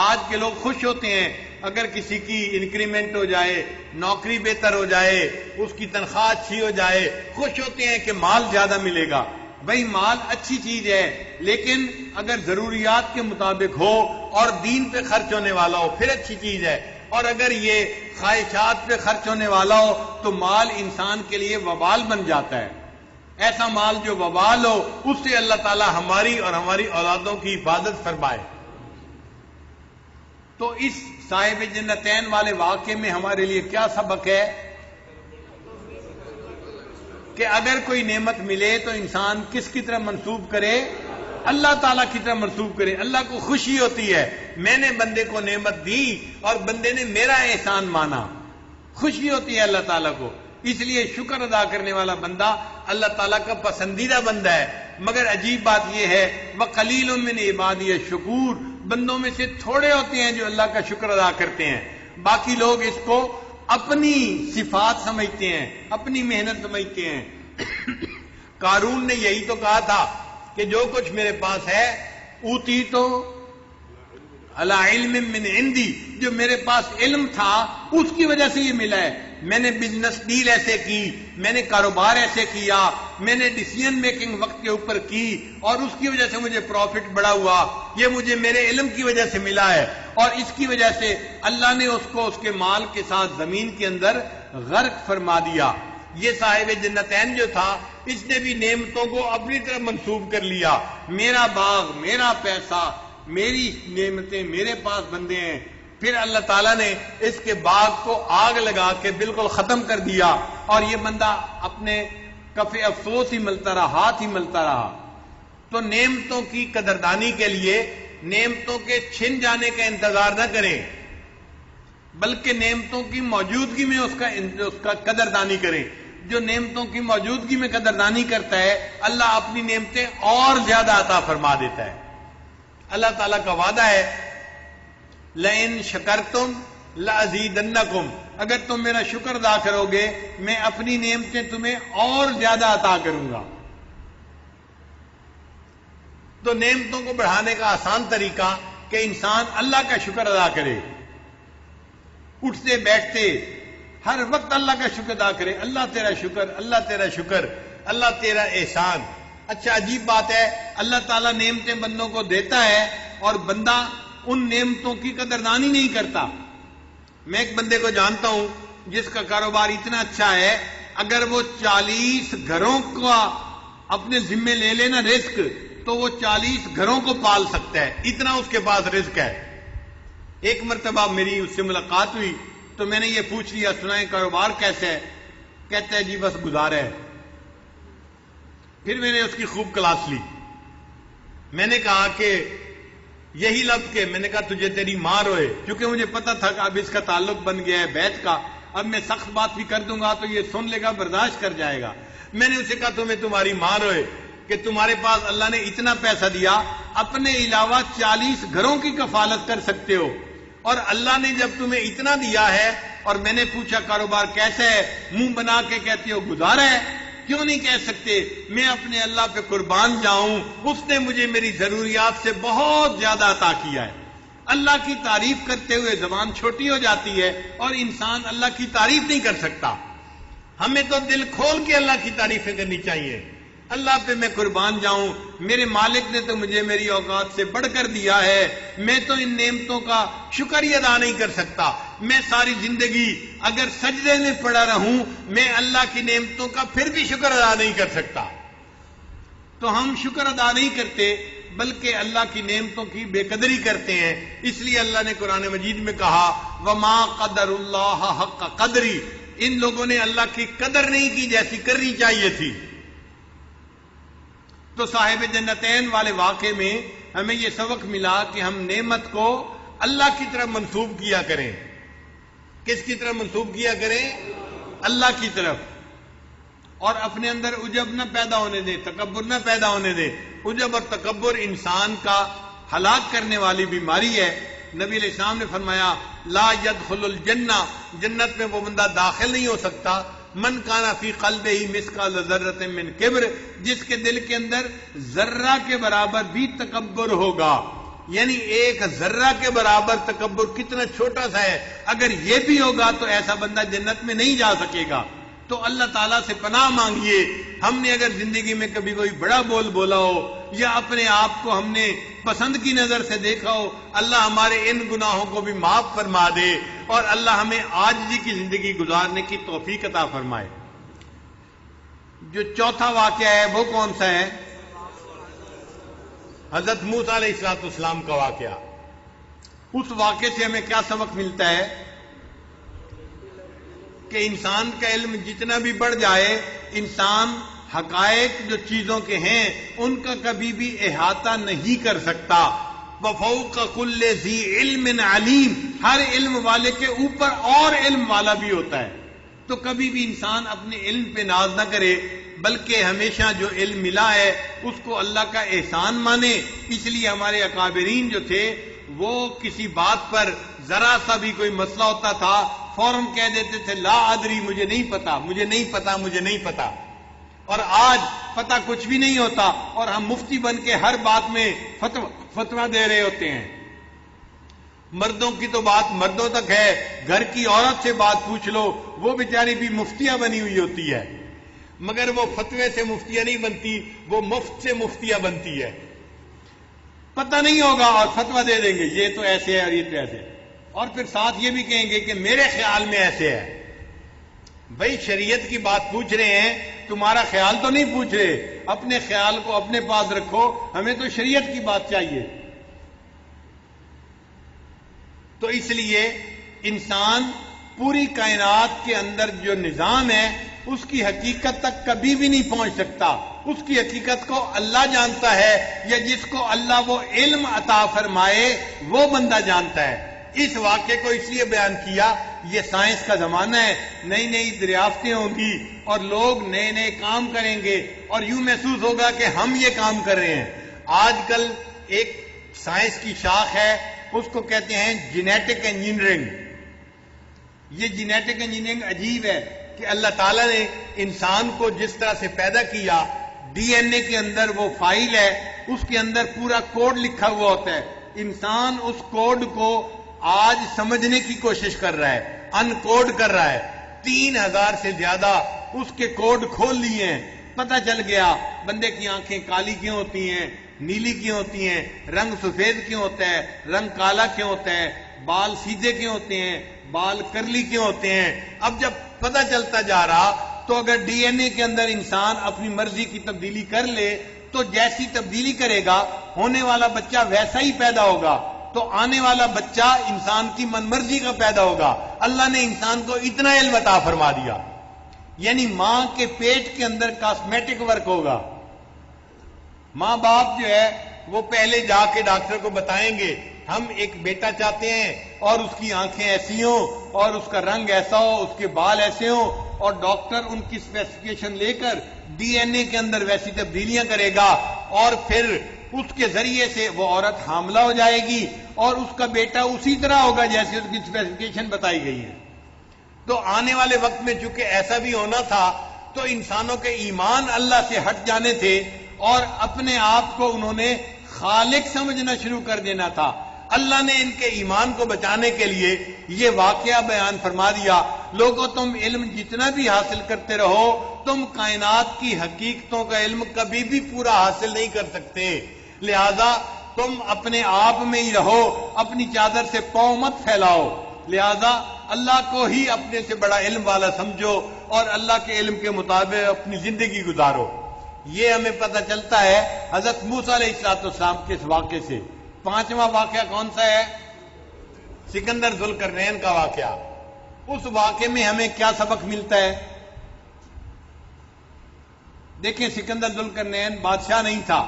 آج کے لوگ خوش ہوتے ہیں اگر کسی کی انکریمنٹ ہو جائے، نوکری بہتر ہو جائے، اس کی تنخواہ اچھی ہو جائے، خوش ہوتے ہیں کہ مال زیادہ ملے گا. بھئی مال اچھی چیز ہے، لیکن اگر ضروریات کے مطابق ہو اور دین پہ خرچ ہونے والا ہو پھر اچھی چیز ہے، اور اگر یہ خواہشات پہ خرچ ہونے والا ہو تو مال انسان کے لیے وبال بن جاتا ہے. ایسا مال جو وبال ہو اس سے اللہ تعالی ہماری اور ہماری اولادوں کی حفاظت فرمائے. تو اس صاحب جنتین والے واقعے میں ہمارے لیے کیا سبق ہے کہ اگر کوئی نعمت ملے تو انسان کس کی طرف منسوب کرے؟ اللہ تعالیٰ کی طرف منسوب کرے. اللہ کو خوشی ہوتی ہے میں نے بندے کو نعمت دی اور بندے نے میرا احسان مانا، خوشی ہوتی ہے اللہ تعالیٰ کو. اس لیے شکر ادا کرنے والا بندہ اللہ تعالیٰ کا پسندیدہ بندہ ہے. مگر عجیب بات یہ ہے وَقَلِيلٌ مِّنْ عِبَادِيَ الشُّكُورُ، بندوں میں سے تھوڑے ہوتے ہیں جو اللہ کا شکر ادا کرتے ہیں. باقی لوگ اس کو اپنی صفات سمجھتے ہیں، اپنی محنت سمجھتے ہیں. قارون نے یہی تو کہا تھا کہ جو کچھ میرے پاس ہے اوتی تو علی علم من عندی، جو میرے پاس علم تھا اس کی وجہ سے یہ ملا ہے. میں نے بزنس ڈیل ایسے کی، میں نے کاروبار ایسے کیا، میں نے ڈیسیژن میکنگ وقت کے اوپر کی اور اس کی وجہ سے مجھے پروفٹ بڑا ہوا. یہ مجھے میرے علم کی وجہ سے ملا ہے، اور اس کی وجہ سے اللہ نے اس کو اس کے مال کے ساتھ زمین کے اندر غرق فرما دیا. یہ صاحب جنتین جو تھا اس نے بھی نعمتوں کو اپنی طرف منسوب کر لیا. میرا باغ، میرا پیسہ، میری نعمتیں، میرے پاس بندے ہیں. پھر اللہ تعالیٰ نے اس کے باغ کو آگ لگا کے بالکل ختم کر دیا، اور یہ بندہ اپنے کف افسوس ہی ملتا رہا، ہاتھ ہی ملتا رہا. تو نعمتوں کی قدردانی کے لیے نعمتوں کے چھن جانے کا انتظار نہ کریں، بلکہ نعمتوں کی موجودگی میں اس کا قدردانی کریں. جو نعمتوں کی موجودگی میں قدردانی کرتا ہے اللہ اپنی نعمتیں اور زیادہ عطا فرما دیتا ہے. اللہ تعالیٰ کا وعدہ ہے لَإِن شَكَرْتُمْ لَأَزِيدَنَّكُمْ، اگر تم میرا شکر ادا کرو گے میں اپنی نعمتیں تمہیں اور زیادہ عطا کروں گا. تو نعمتوں کو بڑھانے کا آسان طریقہ کہ انسان اللہ کا شکر ادا کرے، اٹھتے بیٹھتے ہر وقت اللہ کا شکر ادا کرے. اللہ تیرا شکر، اللہ تیرا شکر، اللہ تیرا احسان. اچھا عجیب بات ہے اللہ تعالیٰ نعمتیں بندوں کو دیتا ہے اور بندہ ان نعمتوں کی قدردانی نہیں کرتا. میں ایک بندے کو جانتا ہوں جس کا کاروبار اتنا اچھا ہے اگر وہ 40 گھروں کا اپنے ذمے لے لینا رزق تو وہ 40 گھروں کو پال سکتا ہے، اتنا اس کے پاس رزق ہے. ایک مرتبہ میری اس سے ملاقات ہوئی تو میں نے یہ پوچھ لیا سنائیں کاروبار کیسے ہے؟ کہتا ہے جی بس گزارا ہے. پھر میں نے اس کی خوب کلاس لی. میں نے کہا کہ یہی لفظ کہ میں نے کہا تجھے تیری ماں روئے، کیونکہ مجھے پتا تھا کہ اب اس کا تعلق بن گیا ہے بیت کا، اب میں سخت بات بھی کر دوں گا تو یہ سن لے گا، برداشت کر جائے گا. میں نے اسے کہا تمہیں تمہاری ماں روئے کہ تمہارے پاس اللہ نے اتنا پیسہ دیا اپنے علاوہ 40 گھروں کی کفالت کر سکتے ہو، اور اللہ نے جب تمہیں اتنا دیا ہے اور میں نے پوچھا کاروبار کیسا ہے، منہ بنا کے کہتے ہو گزارا ہے. کیوں نہیں کہہ سکتے میں اپنے اللہ پہ قربان جاؤں، اس نے مجھے میری ضروریات سے بہت زیادہ عطا کیا ہے. اللہ کی تعریف کرتے ہوئے زبان چھوٹی ہو جاتی ہے اور انسان اللہ کی تعریف نہیں کر سکتا. ہمیں تو دل کھول کے اللہ کی تعریفیں کرنی چاہیے. اللہ پہ میں قربان جاؤں، میرے مالک نے تو مجھے میری اوقات سے بڑھ کر دیا ہے، میں تو ان نعمتوں کا شکر ہی ادا نہیں کر سکتا، میں ساری زندگی اگر سجدے میں پڑا رہوں میں اللہ کی نعمتوں کا پھر بھی شکر ادا نہیں کر سکتا۔ تو ہم شکر ادا نہیں کرتے بلکہ اللہ کی نعمتوں کی بے قدری کرتے ہیں۔ اس لیے اللہ نے قرآن مجید میں کہا وَمَا قَدَرُ اللَّهَ حَقَّ قَدْرِ، ان لوگوں نے اللہ کی قدر نہیں کی جیسی کرنی چاہیے تھی۔ تو صاحب جنتین والے واقعے میں ہمیں یہ سبق ملا کہ ہم نعمت کو اللہ کی طرف منسوب کیا کریں۔ کس کی طرف منسوب کیا کریں؟ اللہ کی طرف، اور اپنے اندر عجب نہ پیدا ہونے دیں، تکبر نہ پیدا ہونے دیں۔ عجب اور تکبر انسان کا ہلاک کرنے والی بیماری ہے۔ نبی علیہ السلام نے فرمایا لا يدخل الجنہ، جنت میں وہ بندہ داخل نہیں ہو سکتا من کان فی قلبہ مثقال ذرۃ من کبر، جس کے دل کے اندر ذرہ کے برابر بھی تکبر ہوگا۔ یعنی ایک ذرہ کے برابر تکبر کتنا چھوٹا سا ہے، اگر یہ بھی ہوگا تو ایسا بندہ جنت میں نہیں جا سکے گا۔ تو اللہ تعالیٰ سے پناہ مانگیے، ہم نے اگر زندگی میں کبھی کوئی بڑا بول بولا ہو یا اپنے آپ کو ہم نے پسند کی نظر سے دیکھا ہو، اللہ ہمارے ان گناہوں کو بھی معاف فرما دے اور اللہ ہمیں عاجزی کی زندگی گزارنے کی توفیق عطا فرمائے۔ جو چوتھا واقعہ ہے وہ کون سا ہے؟ حضرت موسیٰ علیہ السلام کا واقعہ۔ اس واقعے سے ہمیں کیا سبق ملتا ہے کہ انسان کا علم جتنا بھی بڑھ جائے، انسان حقائق جو چیزوں کے ہیں ان کا کبھی بھی احاطہ نہیں کر سکتا۔ وَفَوْقَ كُلِّ ذِي عِلْمٍ عَلِيمٍ، ہر علم والے کے اوپر اور علم والا بھی ہوتا ہے۔ تو کبھی بھی انسان اپنے علم پہ ناز نہ کرے بلکہ ہمیشہ جو علم ملا ہے اس کو اللہ کا احسان مانے۔ اس لیے ہمارے اکابرین جو تھے وہ کسی بات پر ذرا سا بھی کوئی مسئلہ ہوتا تھا فوراً کہہ دیتے تھے لا ادری، مجھے نہیں پتا، مجھے نہیں پتا، مجھے نہیں پتا۔ اور آج پتہ کچھ بھی نہیں ہوتا اور ہم مفتی بن کے ہر بات میں فتویٰ دے رہے ہوتے ہیں۔ مردوں کی تو بات مردوں تک ہے، گھر کی عورت سے بات پوچھ لو، وہ بیچاری بھی مفتیہ بنی ہوئی ہوتی ہے، مگر وہ فتوے سے مفتیہ نہیں بنتی، وہ مفت سے مفتیہ بنتی ہے۔ پتہ نہیں ہوگا اور فتویٰ دے دیں گے یہ تو ایسے ہے اور یہ تو ایسے ہے، اور پھر ساتھ یہ بھی کہیں گے کہ میرے خیال میں ایسے ہے۔ بھائی شریعت کی بات پوچھ رہے ہیں، تمہارا خیال تو نہیں پوچھ رہے، اپنے خیال کو اپنے پاس رکھو، ہمیں تو شریعت کی بات چاہیے۔ تو اس لیے انسان پوری کائنات کے اندر جو نظام ہے اس کی حقیقت تک کبھی بھی نہیں پہنچ سکتا، اس کی حقیقت کو اللہ جانتا ہے، یا جس کو اللہ وہ علم عطا فرمائے وہ بندہ جانتا ہے۔ اس واقعے کو اس لیے بیان کیا، یہ سائنس کا زمانہ ہے، نئی نئی دریافتیں ہوں گی اور لوگ نئے نئے کام کریں گے اور یوں محسوس ہوگا کہ ہم یہ کام کر رہے ہیں۔ آج کل ایک سائنس کی شاخ ہے، اس کو کہتے ہیں جینیٹک انجینئرنگ۔ یہ جینیٹک انجینئرنگ عجیب ہے کہ اللہ تعالیٰ نے انسان کو جس طرح سے پیدا کیا، ڈی این اے کے اندر وہ فائل ہے، اس کے اندر پورا کوڈ لکھا ہوا ہوتا ہے۔ انسان اس کوڈ کو آج سمجھنے کی کوشش کر رہا ہے، ان کوڈ کر رہا ہے۔ 3000 سے زیادہ اس کے کوڈ کھول لیے ہیں، پتہ چل گیا بندے کی آنکھیں کالی کیوں ہوتی ہیں، نیلی کیوں ہوتی ہیں، رنگ سفید کیوں ہوتا ہے، رنگ کالا کیوں ہوتا ہے، بال سیدھے کیوں ہوتے ہیں، بال کرلی کیوں ہوتے ہیں۔ اب جب پتہ چلتا جا رہا تو اگر ڈی این اے کے اندر انسان اپنی مرضی کی تبدیلی کر لے تو جیسی تبدیلی کرے گا ہونے والا بچہ ویسا ہی پیدا ہوگا، تو آنے والا بچہ انسان کی من مرضی کا پیدا ہوگا۔ اللہ نے انسان کو اتنا علم عطا فرما دیا، یعنی ماں کے پیٹ کے اندر کاسمیٹک ورک ہوگا۔ ماں باپ جو ہے وہ پہلے جا کے ڈاکٹر کو بتائیں گے ہم ایک بیٹا چاہتے ہیں اور اس کی آنکھیں ایسی ہوں اور اس کا رنگ ایسا ہو، اس کے بال ایسے ہوں، اور ڈاکٹر ان کی اسپیسیفکیشن لے کر ڈی این اے کے اندر ویسی تبدیلیاں کرے گا، اور پھر اس کے ذریعے سے وہ عورت حاملہ ہو جائے گی اور اس کا بیٹا اسی طرح ہوگا جیسے اس کی اسپیسیفکیشن بتائی گئی ہے۔ تو آنے والے وقت میں چونکہ ایسا بھی ہونا تھا تو انسانوں کے ایمان اللہ سے ہٹ جانے تھے اور اپنے آپ کو انہوں نے خالق سمجھنا شروع کر دینا تھا۔ اللہ نے ان کے ایمان کو بچانے کے لیے یہ واقعہ بیان فرما دیا۔ لوگوں تم علم جتنا بھی حاصل کرتے رہو تم کائنات کی حقیقتوں کا علم کبھی بھی پورا حاصل نہیں کر سکتے. لہذا تم اپنے آپ میں ہی رہو, اپنی چادر سے پاؤں مت پھیلاؤ. لہذا اللہ کو ہی اپنے سے بڑا علم والا سمجھو اور اللہ کے علم کے مطابق اپنی زندگی گزارو. یہ ہمیں پتہ چلتا ہے حضرت موسیٰ علیہ السلام کے اس واقعے سے. 5واں واقعہ کون سا ہے؟ سکندر ذوالقرنین کا واقعہ. اس واقعے میں ہمیں کیا سبق ملتا ہے؟ دیکھیں, سکندر ذوالقرنین بادشاہ نہیں تھا,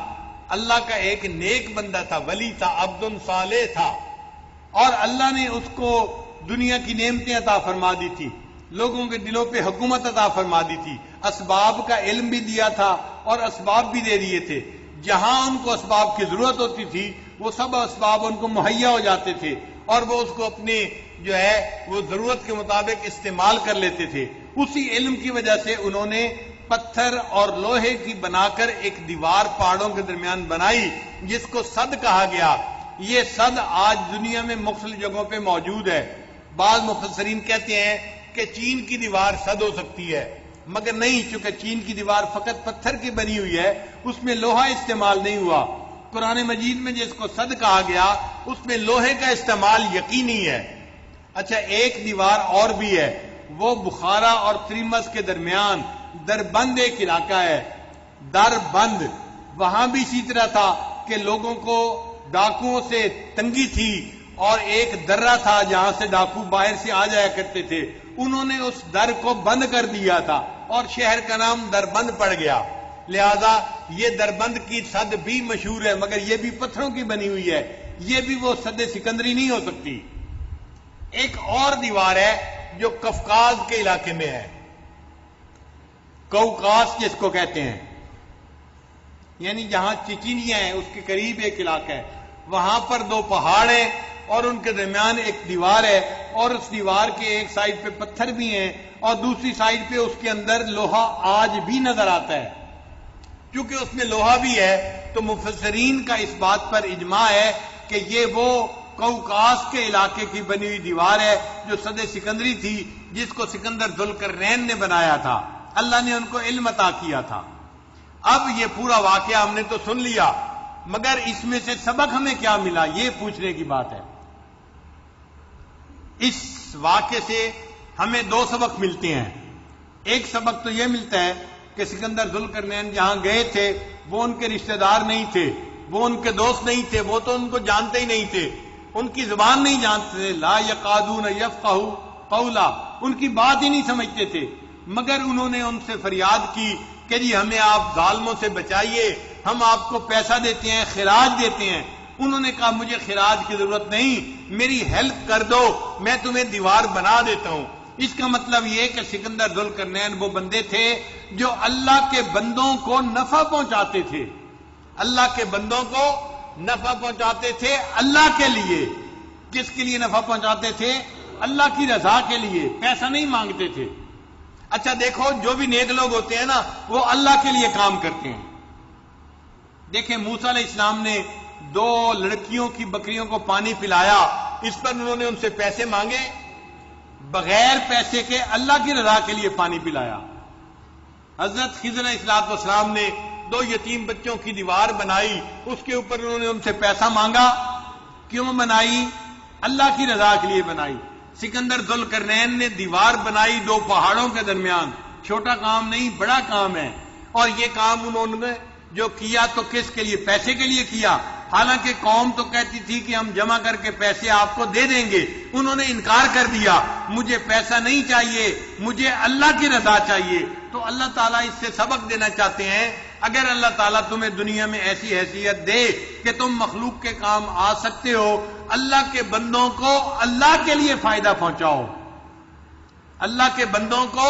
اللہ کا ایک نیک بندہ تھا, ولی تھا, عبد صالح تھا, اور اللہ نے اس کو دنیا کی نعمتیں عطا فرما دی تھی, لوگوں کے دلوں پہ حکومت عطا فرما دی تھی, اسباب کا علم بھی دیا تھا اور اسباب بھی دے دیے تھے. جہاں ان کو اسباب کی ضرورت ہوتی تھی وہ سب اسباب ان کو مہیا ہو جاتے تھے اور وہ اس کو اپنے جو ہے وہ ضرورت کے مطابق استعمال کر لیتے تھے. اسی علم کی وجہ سے انہوں نے پتھر اور لوہے کی بنا کر ایک دیوار پہاڑوں کے درمیان بنائی جس کو سد کہا گیا. یہ سد آج دنیا میں مختلف جگہوں پہ موجود ہے. بعض مفسرین کہتے ہیں کہ چین کی دیوار سد ہو سکتی ہے, مگر نہیں, چونکہ چین کی دیوار فقط پتھر کی بنی ہوئی ہے, اس میں لوہا استعمال نہیں ہوا. قرآن مجید میں جس کو سد کہا گیا اس میں لوہے کا استعمال یقینی ہے. اچھا, ایک دیوار اور بھی ہے, وہ بخارا اور تریمس کے درمیان دربند ایک علاقہ ہے. دربند وہاں بھی اسی طرح تھا کہ لوگوں کو ڈاکوؤں سے تنگی تھی اور ایک درہ تھا جہاں سے ڈاکو باہر سے آ جایا کرتے تھے. انہوں نے اس در کو بند کر دیا تھا اور شہر کا نام دربند پڑ گیا. لہذا یہ دربند کی سد بھی مشہور ہے, مگر یہ بھی پتھروں کی بنی ہوئی ہے, یہ بھی وہ سد سکندری نہیں ہو سکتی. ایک اور دیوار ہے جو قفقاز کے علاقے میں ہے, کوکاس جس کو کہتے ہیں, یعنی جہاں چچینیا ہے اس کے قریب ایک علاقہ ہے. وہاں پر 2 پہاڑ ہیں اور ان کے درمیان ایک دیوار ہے, اور اس دیوار کے ایک سائڈ پہ پتھر بھی ہیں اور دوسری سائڈ پہ اس کے اندر لوہا آج بھی نظر آتا ہے. کیونکہ اس میں لوہا بھی ہے تو مفسرین کا اس بات پر اجماع ہے کہ یہ وہ کوکاس کے علاقے کی بنی ہوئی دیوار ہے جو سد سکندری تھی, جس کو سکندر ذوالقرنین نے بنایا تھا. اللہ نے ان کو علم عطا کیا تھا. اب یہ پورا واقعہ ہم نے تو سن لیا, مگر اس میں سے سبق ہمیں کیا ملا, یہ پوچھنے کی بات ہے. اس واقعے سے ہمیں 2 سبق ملتے ہیں. ایک سبق تو یہ ملتا ہے کہ سکندر ذوالقرنین جہاں گئے تھے وہ ان کے رشتہ دار نہیں تھے, وہ ان کے دوست نہیں تھے, وہ تو ان کو جانتے ہی نہیں تھے, ان کی زبان نہیں جانتے تھے. لا یقادون یفقہوا قولا, ان کی بات ہی نہیں سمجھتے تھے. مگر انہوں نے ان سے فریاد کی کہ جی ہمیں آپ ظالموں سے بچائیے, ہم آپ کو پیسہ دیتے ہیں, خراج دیتے ہیں. انہوں نے کہا مجھے خراج کی ضرورت نہیں, میری ہیلپ کر دو, میں تمہیں دیوار بنا دیتا ہوں. اس کا مطلب یہ کہ سکندر ذوالقرنین وہ بندے تھے جو اللہ کے بندوں کو نفع پہنچاتے تھے, اللہ کے بندوں کو نفع پہنچاتے تھے اللہ کے لیے. کس کے لیے نفع پہنچاتے تھے؟ اللہ کی رضا کے لیے, پیسہ نہیں مانگتے تھے. اچھا دیکھو, جو بھی نیک لوگ ہوتے ہیں نا وہ اللہ کے لیے کام کرتے ہیں. دیکھیں, موسیٰ علیہ السلام نے 2 لڑکیوں کی بکریوں کو پانی پلایا, اس پر انہوں نے ان سے پیسے مانگے؟ بغیر پیسے کے اللہ کی رضا کے لیے پانی پلایا. حضرت خضر علیہ السلام نے 2 یتیم بچوں کی دیوار بنائی, اس کے اوپر انہوں نے ان سے پیسہ مانگا؟ کیوں بنائی؟ اللہ کی رضا کے لیے بنائی. سکندر ذوالقرنین نے دیوار بنائی 2 پہاڑوں کے درمیان, چھوٹا کام نہیں, بڑا کام ہے. اور یہ کام انہوں نے جو کیا تو کس کے لیے؟ پیسے کے لیے کیا. حالانکہ قوم تو کہتی تھی کہ ہم جمع کر کے پیسے آپ کو دے دیں گے. انہوں نے انکار کر دیا, مجھے پیسہ نہیں چاہیے, مجھے اللہ کی رضا چاہیے. تو اللہ تعالیٰ اس سے سبق دینا چاہتے ہیں, اگر اللہ تعالیٰ تمہیں دنیا میں ایسی حیثیت دے کہ تم مخلوق کے کام آ سکتے ہو, اللہ کے بندوں کو اللہ کے لیے فائدہ پہنچاؤ, اللہ کے بندوں کو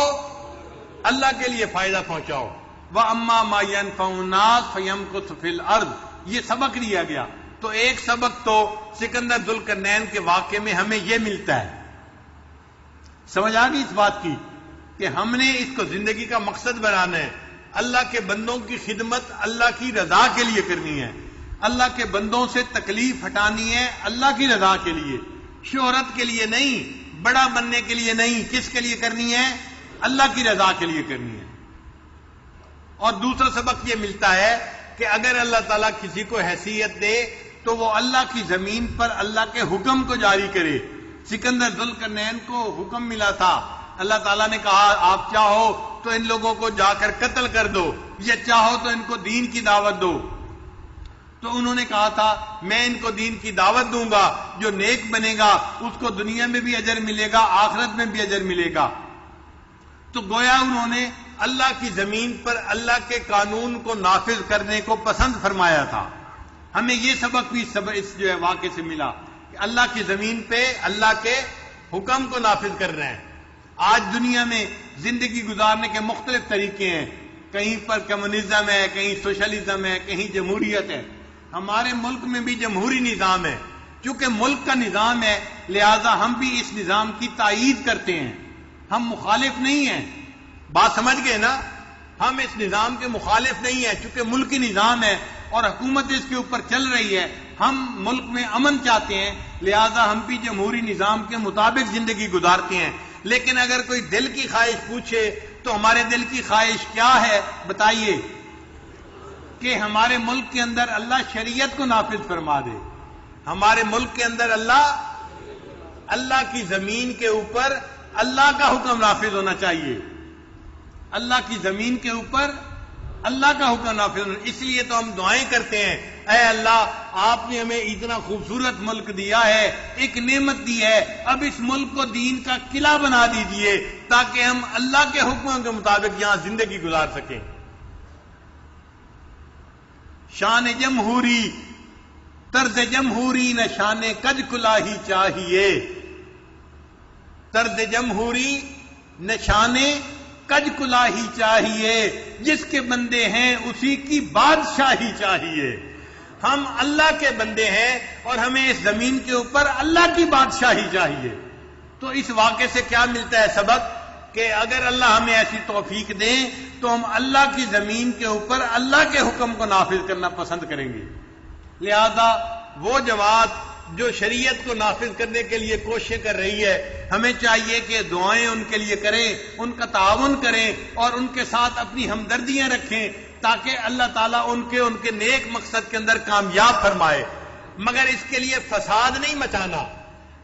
اللہ کے لیے فائدہ پہنچاؤ. وَأَمَّا مَا يَنْفَعُ النَّاسَ فَيَمْكُثُ فِي الْأَرْضِ, یہ سبق لیا گیا. تو ایک سبق تو سکندر ذوالقرنین کے واقعے میں ہمیں یہ ملتا ہے. سمجھ آ گئی اس بات کی کہ ہم نے اس کو زندگی کا مقصد بنانا ہے, اللہ کے بندوں کی خدمت اللہ کی رضا کے لیے کرنی ہے, اللہ کے بندوں سے تکلیف ہٹانی ہے اللہ کی رضا کے لیے, شہرت کے لیے نہیں, بڑا بننے کے لیے نہیں، کس کے لیے کرنی ہے؟ اللہ کی رضا کے لیے کرنی ہے۔ اور دوسرا سبق یہ ملتا ہے کہ اگر اللہ تعالیٰ کسی کو حیثیت دے تو وہ اللہ کی زمین پر اللہ کے حکم کو جاری کرے۔ سکندر ذوالقرنین کو حکم ملا تھا، اللہ تعالیٰ نے کہا آپ چاہو تو ان لوگوں کو جا کر قتل کر دو، یا چاہو تو ان کو دین کی دعوت دو۔ تو انہوں نے کہا تھا میں ان کو دین کی دعوت دوں گا، جو نیک بنے گا اس کو دنیا میں بھی اجر ملے گا، آخرت میں بھی اجر ملے گا۔ تو گویا انہوں نے اللہ کی زمین پر اللہ کے قانون کو نافذ کرنے کو پسند فرمایا تھا۔ ہمیں یہ سبق بھی اس جو ہے واقعے سے ملا کہ اللہ کی زمین پہ اللہ کے حکم کو نافذ کر رہے ہیں۔ آج دنیا میں زندگی گزارنے کے مختلف طریقے ہیں، کہیں پر کمیونزم ہے، کہیں سوشلزم ہے، کہیں جمہوریت ہے۔ ہمارے ملک میں بھی جمہوری نظام ہے، چونکہ ملک کا نظام ہے لہذا ہم بھی اس نظام کی تائید کرتے ہیں، ہم مخالف نہیں ہیں۔ بات سمجھ گئے نا؟ ہم اس نظام کے مخالف نہیں ہیں، چونکہ ملکی نظام ہے اور حکومت اس کے اوپر چل رہی ہے، ہم ملک میں امن چاہتے ہیں، لہذا ہم بھی جمہوری نظام کے مطابق زندگی گزارتے ہیں۔ لیکن اگر کوئی دل کی خواہش پوچھے تو ہمارے دل کی خواہش کیا ہے بتائیے؟ کہ ہمارے ملک کے اندر اللہ شریعت کو نافذ فرما دے، ہمارے ملک کے اندر اللہ کی زمین کے اوپر اللہ کا حکم نافذ ہونا چاہیے، اللہ کی زمین کے اوپر اللہ کا حکم نافذ ہونا۔ اس لیے تو ہم دعائیں کرتے ہیں، اے اللہ آپ نے ہمیں اتنا خوبصورت ملک دیا ہے، ایک نعمت دی ہے، اب اس ملک کو دین کا قلعہ بنا دیجئے تاکہ ہم اللہ کے حکموں کے مطابق یہاں زندگی گزار سکیں۔ شان جمہوری طرز جمہوری نہ شان کج کلاہی چاہیے، طرز جمہوری نہ شان کج کلاہی چاہیے، جس کے بندے ہیں اسی کی بادشاہی چاہیے۔ ہم اللہ کے بندے ہیں اور ہمیں اس زمین کے اوپر اللہ کی بادشاہی چاہیے۔ تو اس واقعے سے کیا ملتا ہے سبق؟ کہ اگر اللہ ہمیں ایسی توفیق دیں تو ہم اللہ کی زمین کے اوپر اللہ کے حکم کو نافذ کرنا پسند کریں گے۔ لہذا وہ جماعت جو شریعت کو نافذ کرنے کے لیے کوششیں کر رہی ہے، ہمیں چاہیے کہ دعائیں ان کے لیے کریں، ان کا تعاون کریں اور ان کے ساتھ اپنی ہمدردیاں رکھیں تاکہ اللہ تعالیٰ ان کے نیک مقصد کے اندر کامیاب فرمائے۔ مگر اس کے لیے فساد نہیں مچانا۔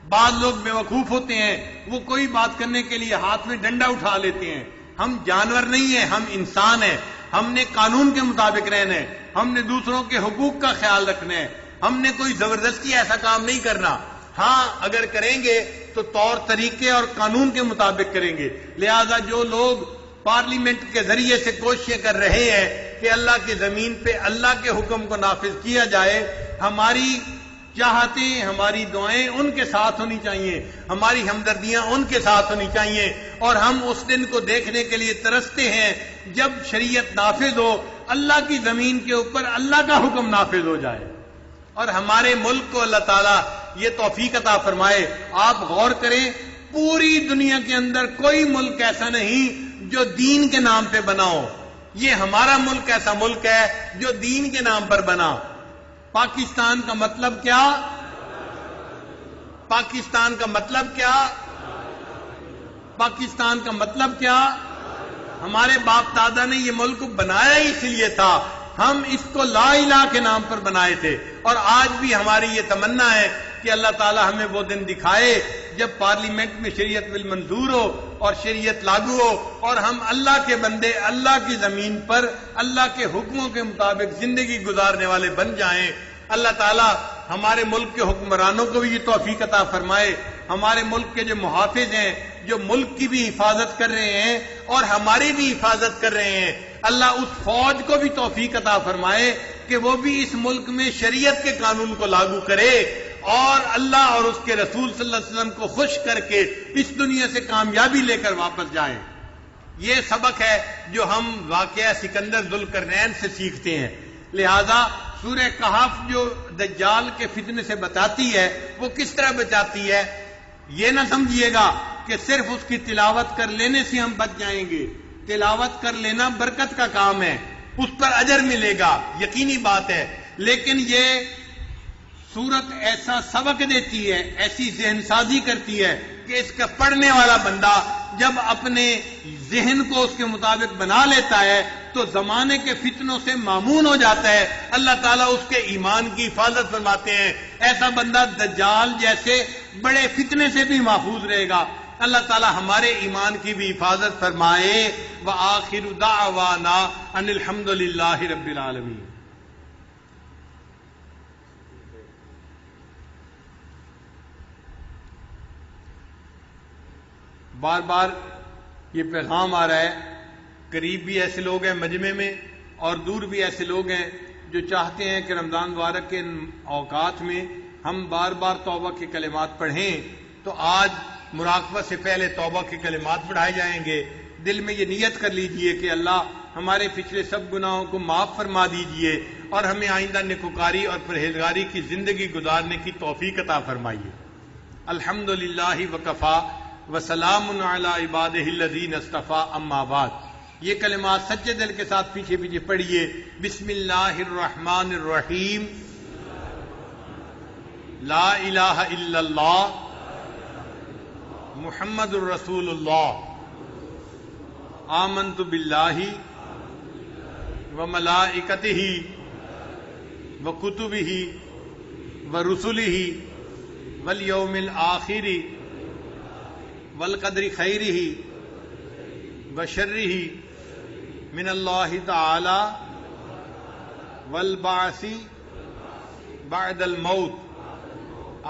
بعض لوگ بیوقوف ہوتے ہیں، وہ کوئی بات کرنے کے لیے ہاتھ میں ڈنڈا اٹھا لیتے ہیں۔ ہم جانور نہیں ہیں، ہم انسان ہیں، ہم نے قانون کے مطابق رہنا ہے، ہم نے دوسروں کے حقوق کا خیال رکھنا ہے، ہم نے کوئی زبردستی ایسا کام نہیں کرنا۔ ہاں اگر کریں گے تو طور طریقے اور قانون کے مطابق کریں گے۔ لہذا جو لوگ پارلیمنٹ کے ذریعے سے کوششیں کر رہے ہیں کہ اللہ کی زمین پہ اللہ کے حکم کو نافذ کیا جائے، ہماری چاہتیں، ہماری دعائیں ان کے ساتھ ہونی چاہیے، ہماری ہمدردیاں ان کے ساتھ ہونی چاہیے، اور ہم اس دن کو دیکھنے کے لیے ترستے ہیں جب شریعت نافذ ہو، اللہ کی زمین کے اوپر اللہ کا حکم نافذ ہو جائے۔ اور ہمارے ملک کو اللہ تعالیٰ یہ توفیق عطا فرمائے۔ آپ غور کریں، پوری دنیا کے اندر کوئی ملک ایسا نہیں جو دین کے نام پہ بنا ہو۔ یہ ہمارا ملک ایسا ملک ہے جو دین کے نام پر بنا۔ پاکستان کا مطلب کیا؟ پاکستان کا مطلب کیا؟ پاکستان کا مطلب کیا؟ ہمارے باپ دادا نے یہ ملک بنایا ہی اس لیے تھا، ہم اس کو لا الہ کے نام پر بنائے تھے، اور آج بھی ہماری یہ تمنا ہے کہ اللہ تعالی ہمیں وہ دن دکھائے جب پارلیمنٹ میں شریعت بل منظور ہو اور شریعت لاگو ہو اور ہم اللہ کے بندے اللہ کی زمین پر اللہ کے حکموں کے مطابق زندگی گزارنے والے بن جائیں۔ اللہ تعالی ہمارے ملک کے حکمرانوں کو بھی یہ توفیق عطا فرمائے، ہمارے ملک کے جو محافظ ہیں جو ملک کی بھی حفاظت کر رہے ہیں اور ہماری بھی حفاظت کر رہے ہیں، اللہ اس فوج کو بھی توفیق عطا فرمائے کہ وہ بھی اس ملک میں شریعت کے قانون کو لاگو کرے اور اللہ اور اس کے رسول صلی اللہ علیہ وسلم کو خوش کر کے اس دنیا سے کامیابی لے کر واپس جائیں۔ یہ سبق ہے جو ہم واقعہ سکندر ذوالقرنین سے سیکھتے ہیں۔ لہذا سورہ کہف جو دجال کے فتنے سے بچاتی ہے وہ کس طرح بچاتی ہے؟ یہ نہ سمجھیے گا کہ صرف اس کی تلاوت کر لینے سے ہم بچ جائیں گے۔ تلاوت کر لینا برکت کا کام ہے، اس پر اجر ملے گا، یقینی بات ہے، لیکن یہ سورت ایسا سبق دیتی ہے، ایسی ذہن سازی کرتی ہے کہ کہ اس کا پڑھنے والا بندہ جب اپنے ذہن کو اس کے مطابق بنا لیتا ہے تو زمانے کے فتنوں سے مامون ہو جاتا ہے. اللہ تعالیٰ اس کے ایمان کی حفاظت فرماتے ہیں. ایسا بندہ دجال جیسے بڑے فتنے سے بھی محفوظ رہے گا. اللہ تعالیٰ ہمارے ایمان کی بھی حفاظت فرمائے. وآخر دعوانا ان الحمد للہ رب العالمین. بار بار یہ پیغام آ رہا ہے، قریب بھی ایسے لوگ ہیں مجمع میں اور دور بھی ایسے لوگ ہیں جو چاہتے ہیں کہ رمضان مبارک کے اوقات میں ہم بار بار توبہ کے کلمات پڑھیں. تو آج مراقبہ سے پہلے توبہ کے کلمات پڑھائے جائیں گے. دل میں یہ نیت کر لیجئے کہ اللہ ہمارے پچھلے سب گناہوں کو معاف فرما دیجئے اور ہمیں آئندہ نیکوکاری اور پرہیزگاری کی زندگی گزارنے کی توفیق عطا فرمائیے. الحمدللہ وکفا وسلام علی عبادہ الذین اصطفیٰ اما بعد. یہ کلمات سچے دل کے ساتھ پیچھے پیچھے پڑھیے. بسم اللہ الرحمن الرحیم. لا الہ الا اللہ محمد الرسول اللہ. آمنت باللہ وملائکتہ وکتبہ ورسلہ والیوم الآخر والقدر خیرہ وشرہ من اللہ تعالی والبعث بعد الموت.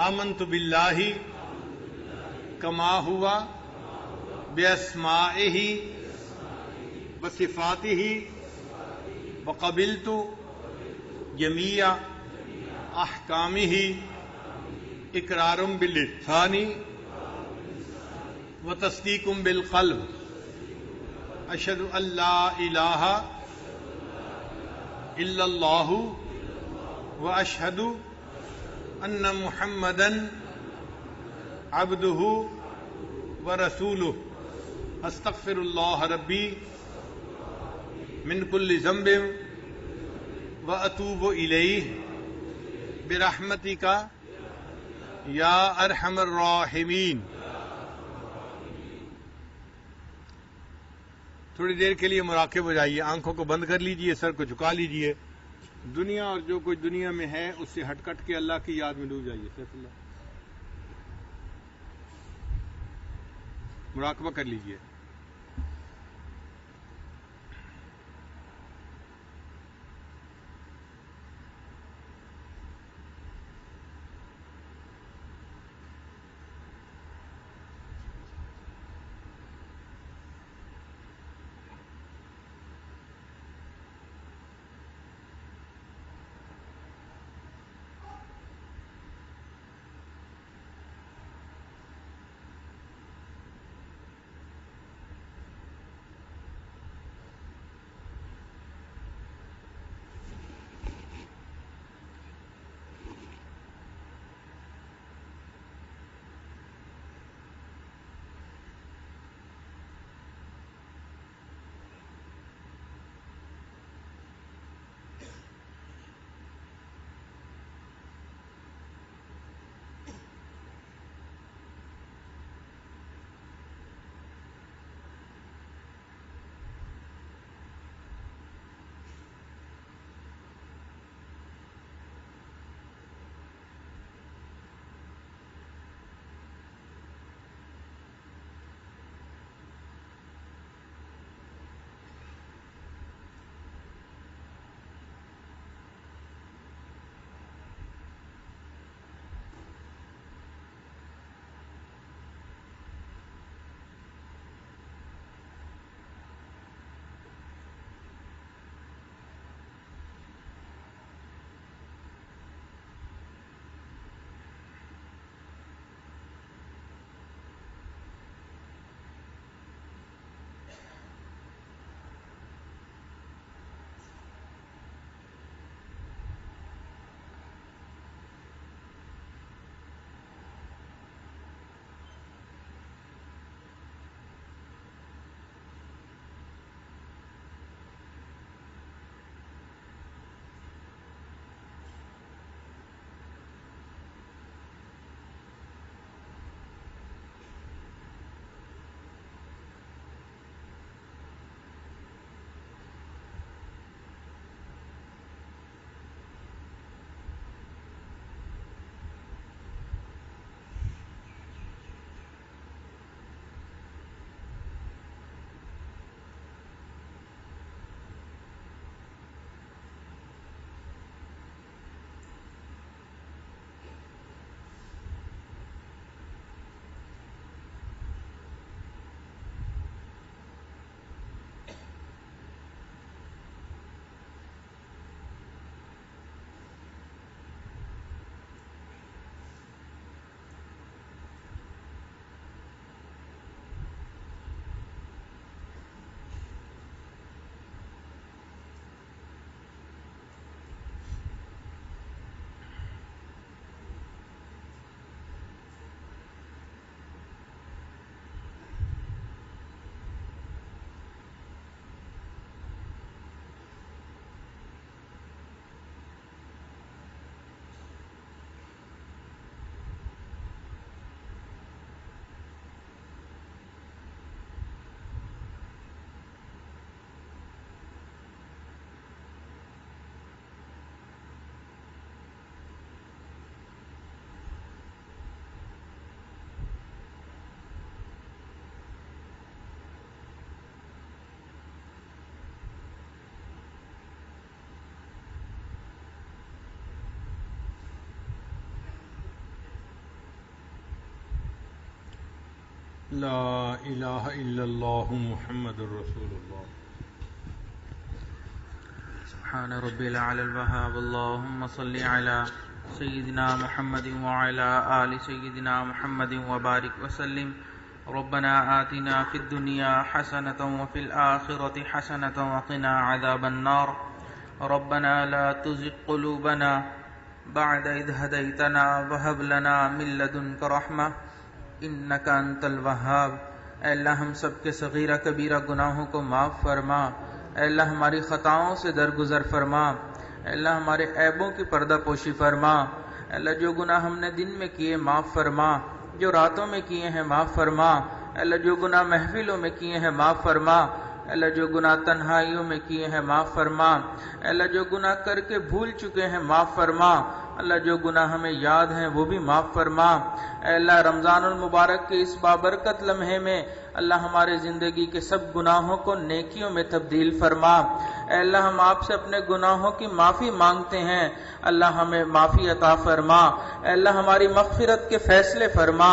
آمنت باللہ کما ہوا باسمائہ وصفاتہ وقبلت جمیع احکامہ اقرار باللسان وتصدیق بالقلب. اشہد ان لا الہ الا اللہ واشہد ان محمدا عبدہ ورسولہ. استغفر اللہ ربی من کل ذنب واتوب الیہ برحمتک یا ارحم الراحمین. تھوڑی دیر کے لیے مراقب ہو جائیے. آنکھوں کو بند کر لیجئے، سر کو جھکا لیجئے. دنیا اور جو کچھ دنیا میں ہے اس سے ہٹ کٹ کے اللہ کی یاد میں ڈوب جائیے. سیف اللہ مراقبہ کر لیجئے. لا الہ الا اللہ محمد رسول اللہ. سبحان ربی العلی الوہاب. اللہم صلی علی سیدنا محمد وعلی آل سیدنا محمد وبارک وسلم. ربنا آتنا فی الدنیا حسنة وفی الآخرة حسنة وقنا عذاب النار. ربنا لا تزغ قلوبنا بعد اذ هديتنا وهب لنا من لدنك رحمة انك انت الوهاب. اے اللہ ہم سب کے صغیرہ کبیرہ گناہوں کو معاف فرما. اے اللہ ہماری خطاؤں سے درگزر فرما. اے اللہ ہمارے عیبوں کی پردہ پوشی فرما. اے اللہ جو گناہ ہم نے دن میں کیے معاف فرما, جو راتوں میں کیے ہیں معاف فرما. اے اللہ جو گناہ محفلوں میں کیے ہیں معاف فرما. اے اللہ جو گناہ تنہائیوں میں کیے ہیں معاف فرما. اے اللہ جو گناہ کر کے بھول چکے ہیں معاف فرما. اللہ جو گناہ ہمیں یاد ہیں وہ بھی معاف فرما. اے اللہ رمضان المبارک کے اس بابرکت لمحے میں اللہ ہمارے زندگی کے سب گناہوں کو نیکیوں میں تبدیل فرما. اے اللہ ہم آپ سے اپنے گناہوں کی معافی مانگتے ہیں, اللہ ہمیں معافی عطا فرما. اے اللہ ہماری مغفرت کے فیصلے فرما.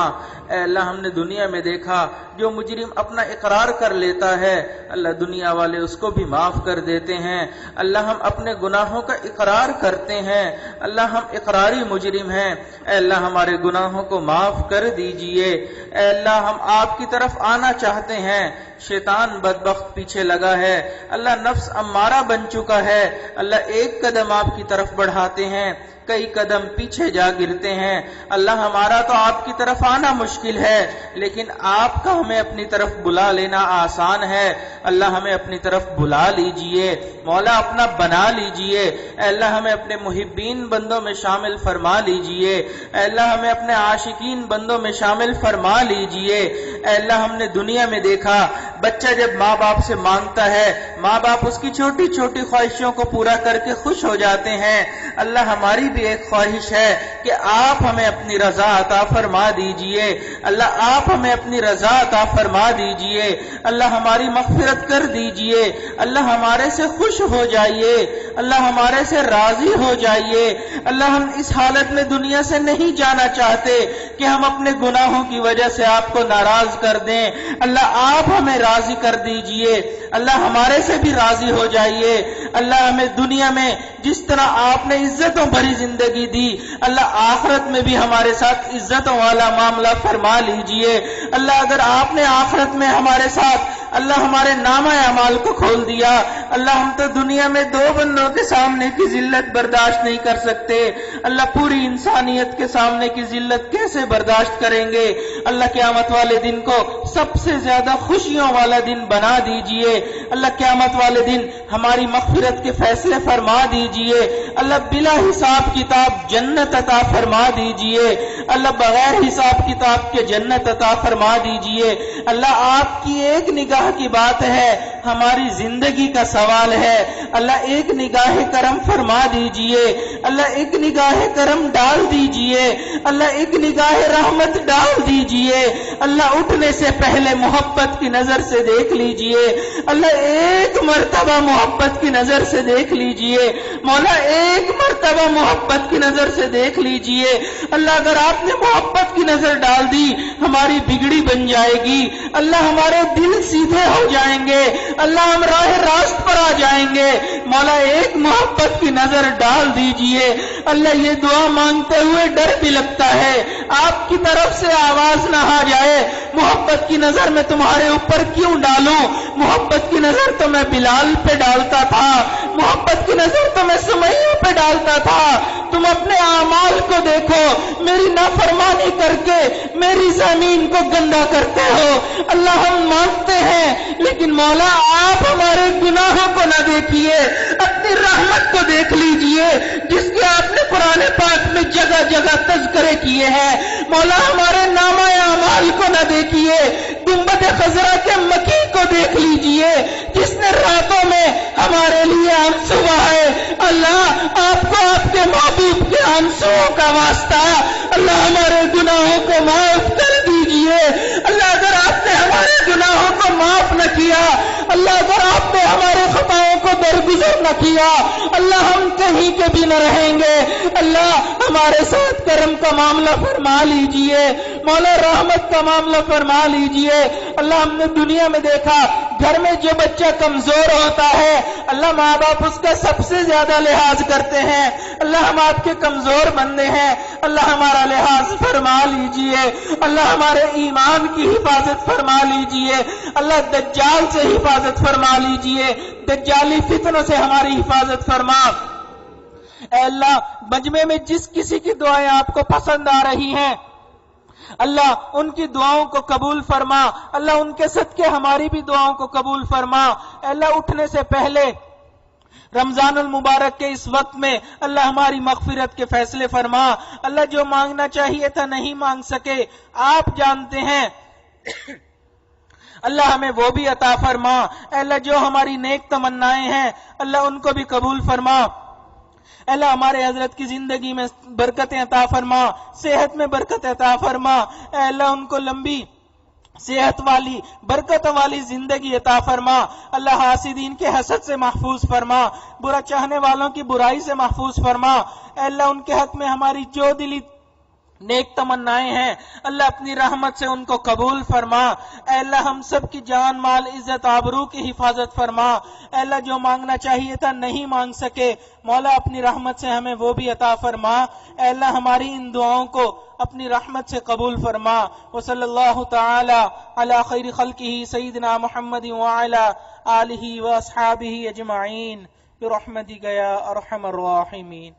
اے اللہ ہم نے دنیا میں دیکھا جو مجرم اپنا اقرار کر لیتا ہے اللہ دنیا والے اس کو بھی معاف کر دیتے ہیں. اللہ ہم اپنے گناہوں کا اقرار کرتے ہیں, اللہ ہم اقراری مجرم ہیں. اے اللہ ہمارے گناہوں کو معاف کر دیجئے. اے اللہ ہم آپ کی طرف آنا چاہتے ہیں, شیطان بدبخت پیچھے لگا ہے. اللہ نفس امارہ بن چکا ہے. اللہ ایک قدم آپ کی طرف بڑھاتے ہیں, کئی قدم پیچھے جا گرتے ہیں. اللہ ہمارا تو آپ کی طرف آنا مشکل ہے, لیکن آپ کا ہمیں اپنی طرف بلا لینا آسان ہے. اللہ ہمیں اپنی طرف بلا لیجئے, مولا اپنا بنا لیجئے. اے اللہ ہمیں اپنے محبین بندوں میں شامل فرما لیجئے. اے اللہ ہمیں اپنے عاشقین بندوں میں شامل فرما لیجئے. اے اللہ ہم نے دنیا میں دیکھا بچہ جب ماں باپ سے مانگتا ہے ماں باپ اس کی چھوٹی چھوٹی خواہشوں کو پورا کر کے خوش ہو جاتے ہیں. اللہ ہماری بھی ایک خواہش ہے کہ آپ ہمیں اپنی رضا عطا فرما دیجئے. اللہ آپ ہمیں اپنی رضا عطا فرما دیجئے. اللہ ہماری مغفرت کر دیجئے. اللہ ہمارے سے خوش ہو جائیے. اللہ ہمارے سے راضی ہو جائیے. اللہ ہم اس حالت میں دنیا سے نہیں جانا چاہتے کہ ہم اپنے گناہوں کی وجہ سے آپ کو ناراض کر دیں. اللہ آپ ہمیں راضی کر دیجئے. اللہ ہمارے سے بھی راضی ہو جائیے. اللہ ہمیں دنیا میں جس طرح آپ نے عزتوں بھری زندگی دی اللہ آخرت میں بھی ہمارے ساتھ عزتوں والا معاملہ فرما لیجئے. اللہ اگر آپ نے آخرت میں ہمارے ساتھ اللہ ہمارے نامہ اعمال کو کھول دیا, اللہ ہم تو دنیا میں دو بندوں کے سامنے کی ذلت برداشت نہیں کر سکتے. اللہ پوری انسانیت کے سامنے کی ذلت کیسے برداشت کریں گے. اللہ قیامت والے دن کو سب سے زیادہ خوشیوں والا دن بنا دیجئے. اللہ قیامت والے دن ہماری مغفرت کے فیصلے فرما دیجئے. اللہ بلا حساب کتاب جنت عطا فرما دیجئے. اللہ بغیر حساب کتاب کے جنت عطا فرما دیجئے. اللہ آپ کی ایک نگاہ کی بات ہے, ہماری زندگی کا سوال ہے. اللہ ایک نگاہ کرم فرما دیجئے. اللہ ایک نگاہ کرم ڈال دیجئے. اللہ ایک نگاہ رحمت ڈال دیجئے. اللہ اٹھنے سے پہلے محبت کی نظر سے دیکھ لیجئے. اللہ ایک مرتبہ محبت کی نظر سے دیکھ لیجئے. مولا ایک مرتبہ محبت کی نظر سے دیکھ لیجئے. اللہ اگر آپ نے محبت کی نظر ڈال دی ہماری بگڑی بن جائے گی. اللہ ہمارے دل سیدھے ہو جائیں گے. اللہ ہم راہ راست پر آ جائیں گے. مولا ایک محبت کی نظر ڈال دیجئے. اللہ یہ دعا مانگتے ہوئے ڈر بھی لگتا ہے آپ کی طرف سے آواز نہ آ جائے, محبت کی نظر میں تمہارے اوپر کیوں ڈالوں. محبت کی نظر تو میں بلال پہ ڈالتا تھا, محبت کی نظر تو میں سمیہ پہ ڈالتا تھا. تم اپنے اعمال کو دیکھو, میری نافرمانی کر کے میری زمین کو گندا کرتے ہو. اللہ ہم مانتے ہیں لیکن مولا آپ ہمارے گناہوں کو نہ دیکھیے, اپنی رحمت کو دیکھ لیجئے جس کے آپ نے قرآن پاک میں جگہ جگہ تذکرے کیے ہیں. مولا ہمارے نامہ اعمال کو نہ دیکھیے, گنبد خضرا کے مکی کو دیکھ لیجئے جس نے راتوں میں ہمارے لیے آنسو بہائے. اللہ آپ کو آپ کے محبوب کے آنسوؤں کا واسطہ, اللہ ہمارے گناہوں کو معاف کر دیجئے. اللہ اگر آپ نے ہمارے گناہوں کو معاف نہ کیا, اللہ اگر آپ نے ہمارے خطاؤں کو درگزر نہ کیا, اللہ ہم کہیں کے بھی نہ رہیں گے. اللہ ہمارے ساتھ کرم کا معاملہ فرما لیجئے. مولا رحمت کا معاملہ فرما لیجئے۔ اللہ ہم نے دنیا میں دیکھا گھر میں جو بچہ کمزور ہوتا ہے اللہ ماں باپ اس کا سب سے زیادہ لحاظ کرتے ہیں۔ اللہ ہم آپ کے کمزور بندے ہیں، اللہ ہمارا لحاظ فرما لیجئے، اللہ ہمارے ایمان کی حفاظت فرما لیجئے، اللہ دجال سے حفاظت فرما لیجئے، دجالی فتنوں سے ہماری حفاظت فرما۔ اے اللہ مجمع میں جس کسی کی دعائیں آپ کو پسند آ رہی ہیں اللہ ان کی دعاؤں کو قبول فرما، اللہ ان کے صدقے ہماری بھی دعاؤں کو قبول فرما۔ اے اللہ اٹھنے سے پہلے رمضان المبارک کے اس وقت میں اللہ ہماری مغفرت کے فیصلے فرما۔ اللہ جو مانگنا چاہیے تھا نہیں مانگ سکے آپ جانتے ہیں، اللہ ہمیں وہ بھی عطا فرما۔ اے اللہ جو ہماری نیک تمنائیں ہیں اللہ ان کو بھی قبول فرما۔ اے اللہ ہمارے حضرت کی زندگی میں برکتیں عطا فرما، صحت میں برکت عطا فرما۔ اے اللہ ان کو لمبی صحت والی برکت والی زندگی عطا فرما۔ اللہ حاسدین کے حسد سے محفوظ فرما، برا چاہنے والوں کی برائی سے محفوظ فرما۔ اے اللہ ان کے حق میں ہماری جو دلی نیک تمنائیں ہیں اللہ اپنی رحمت سے ان کو قبول فرما۔ اے اللہ ہم سب کی جان مال عزت آبرو کی حفاظت فرما۔ اے اللہ جو مانگنا چاہیے تھا نہیں مانگ سکے مولا اپنی رحمت سے ہمیں وہ بھی عطا فرما۔ اے اللہ ہماری ان دعاؤں کو اپنی رحمت سے قبول فرما۔ وصلی اللہ تعالی علی خیر خلقہ سیدنا محمد وعلی آلہ واصحابہ اجمعین برحمتک یا ارحم الراحمین۔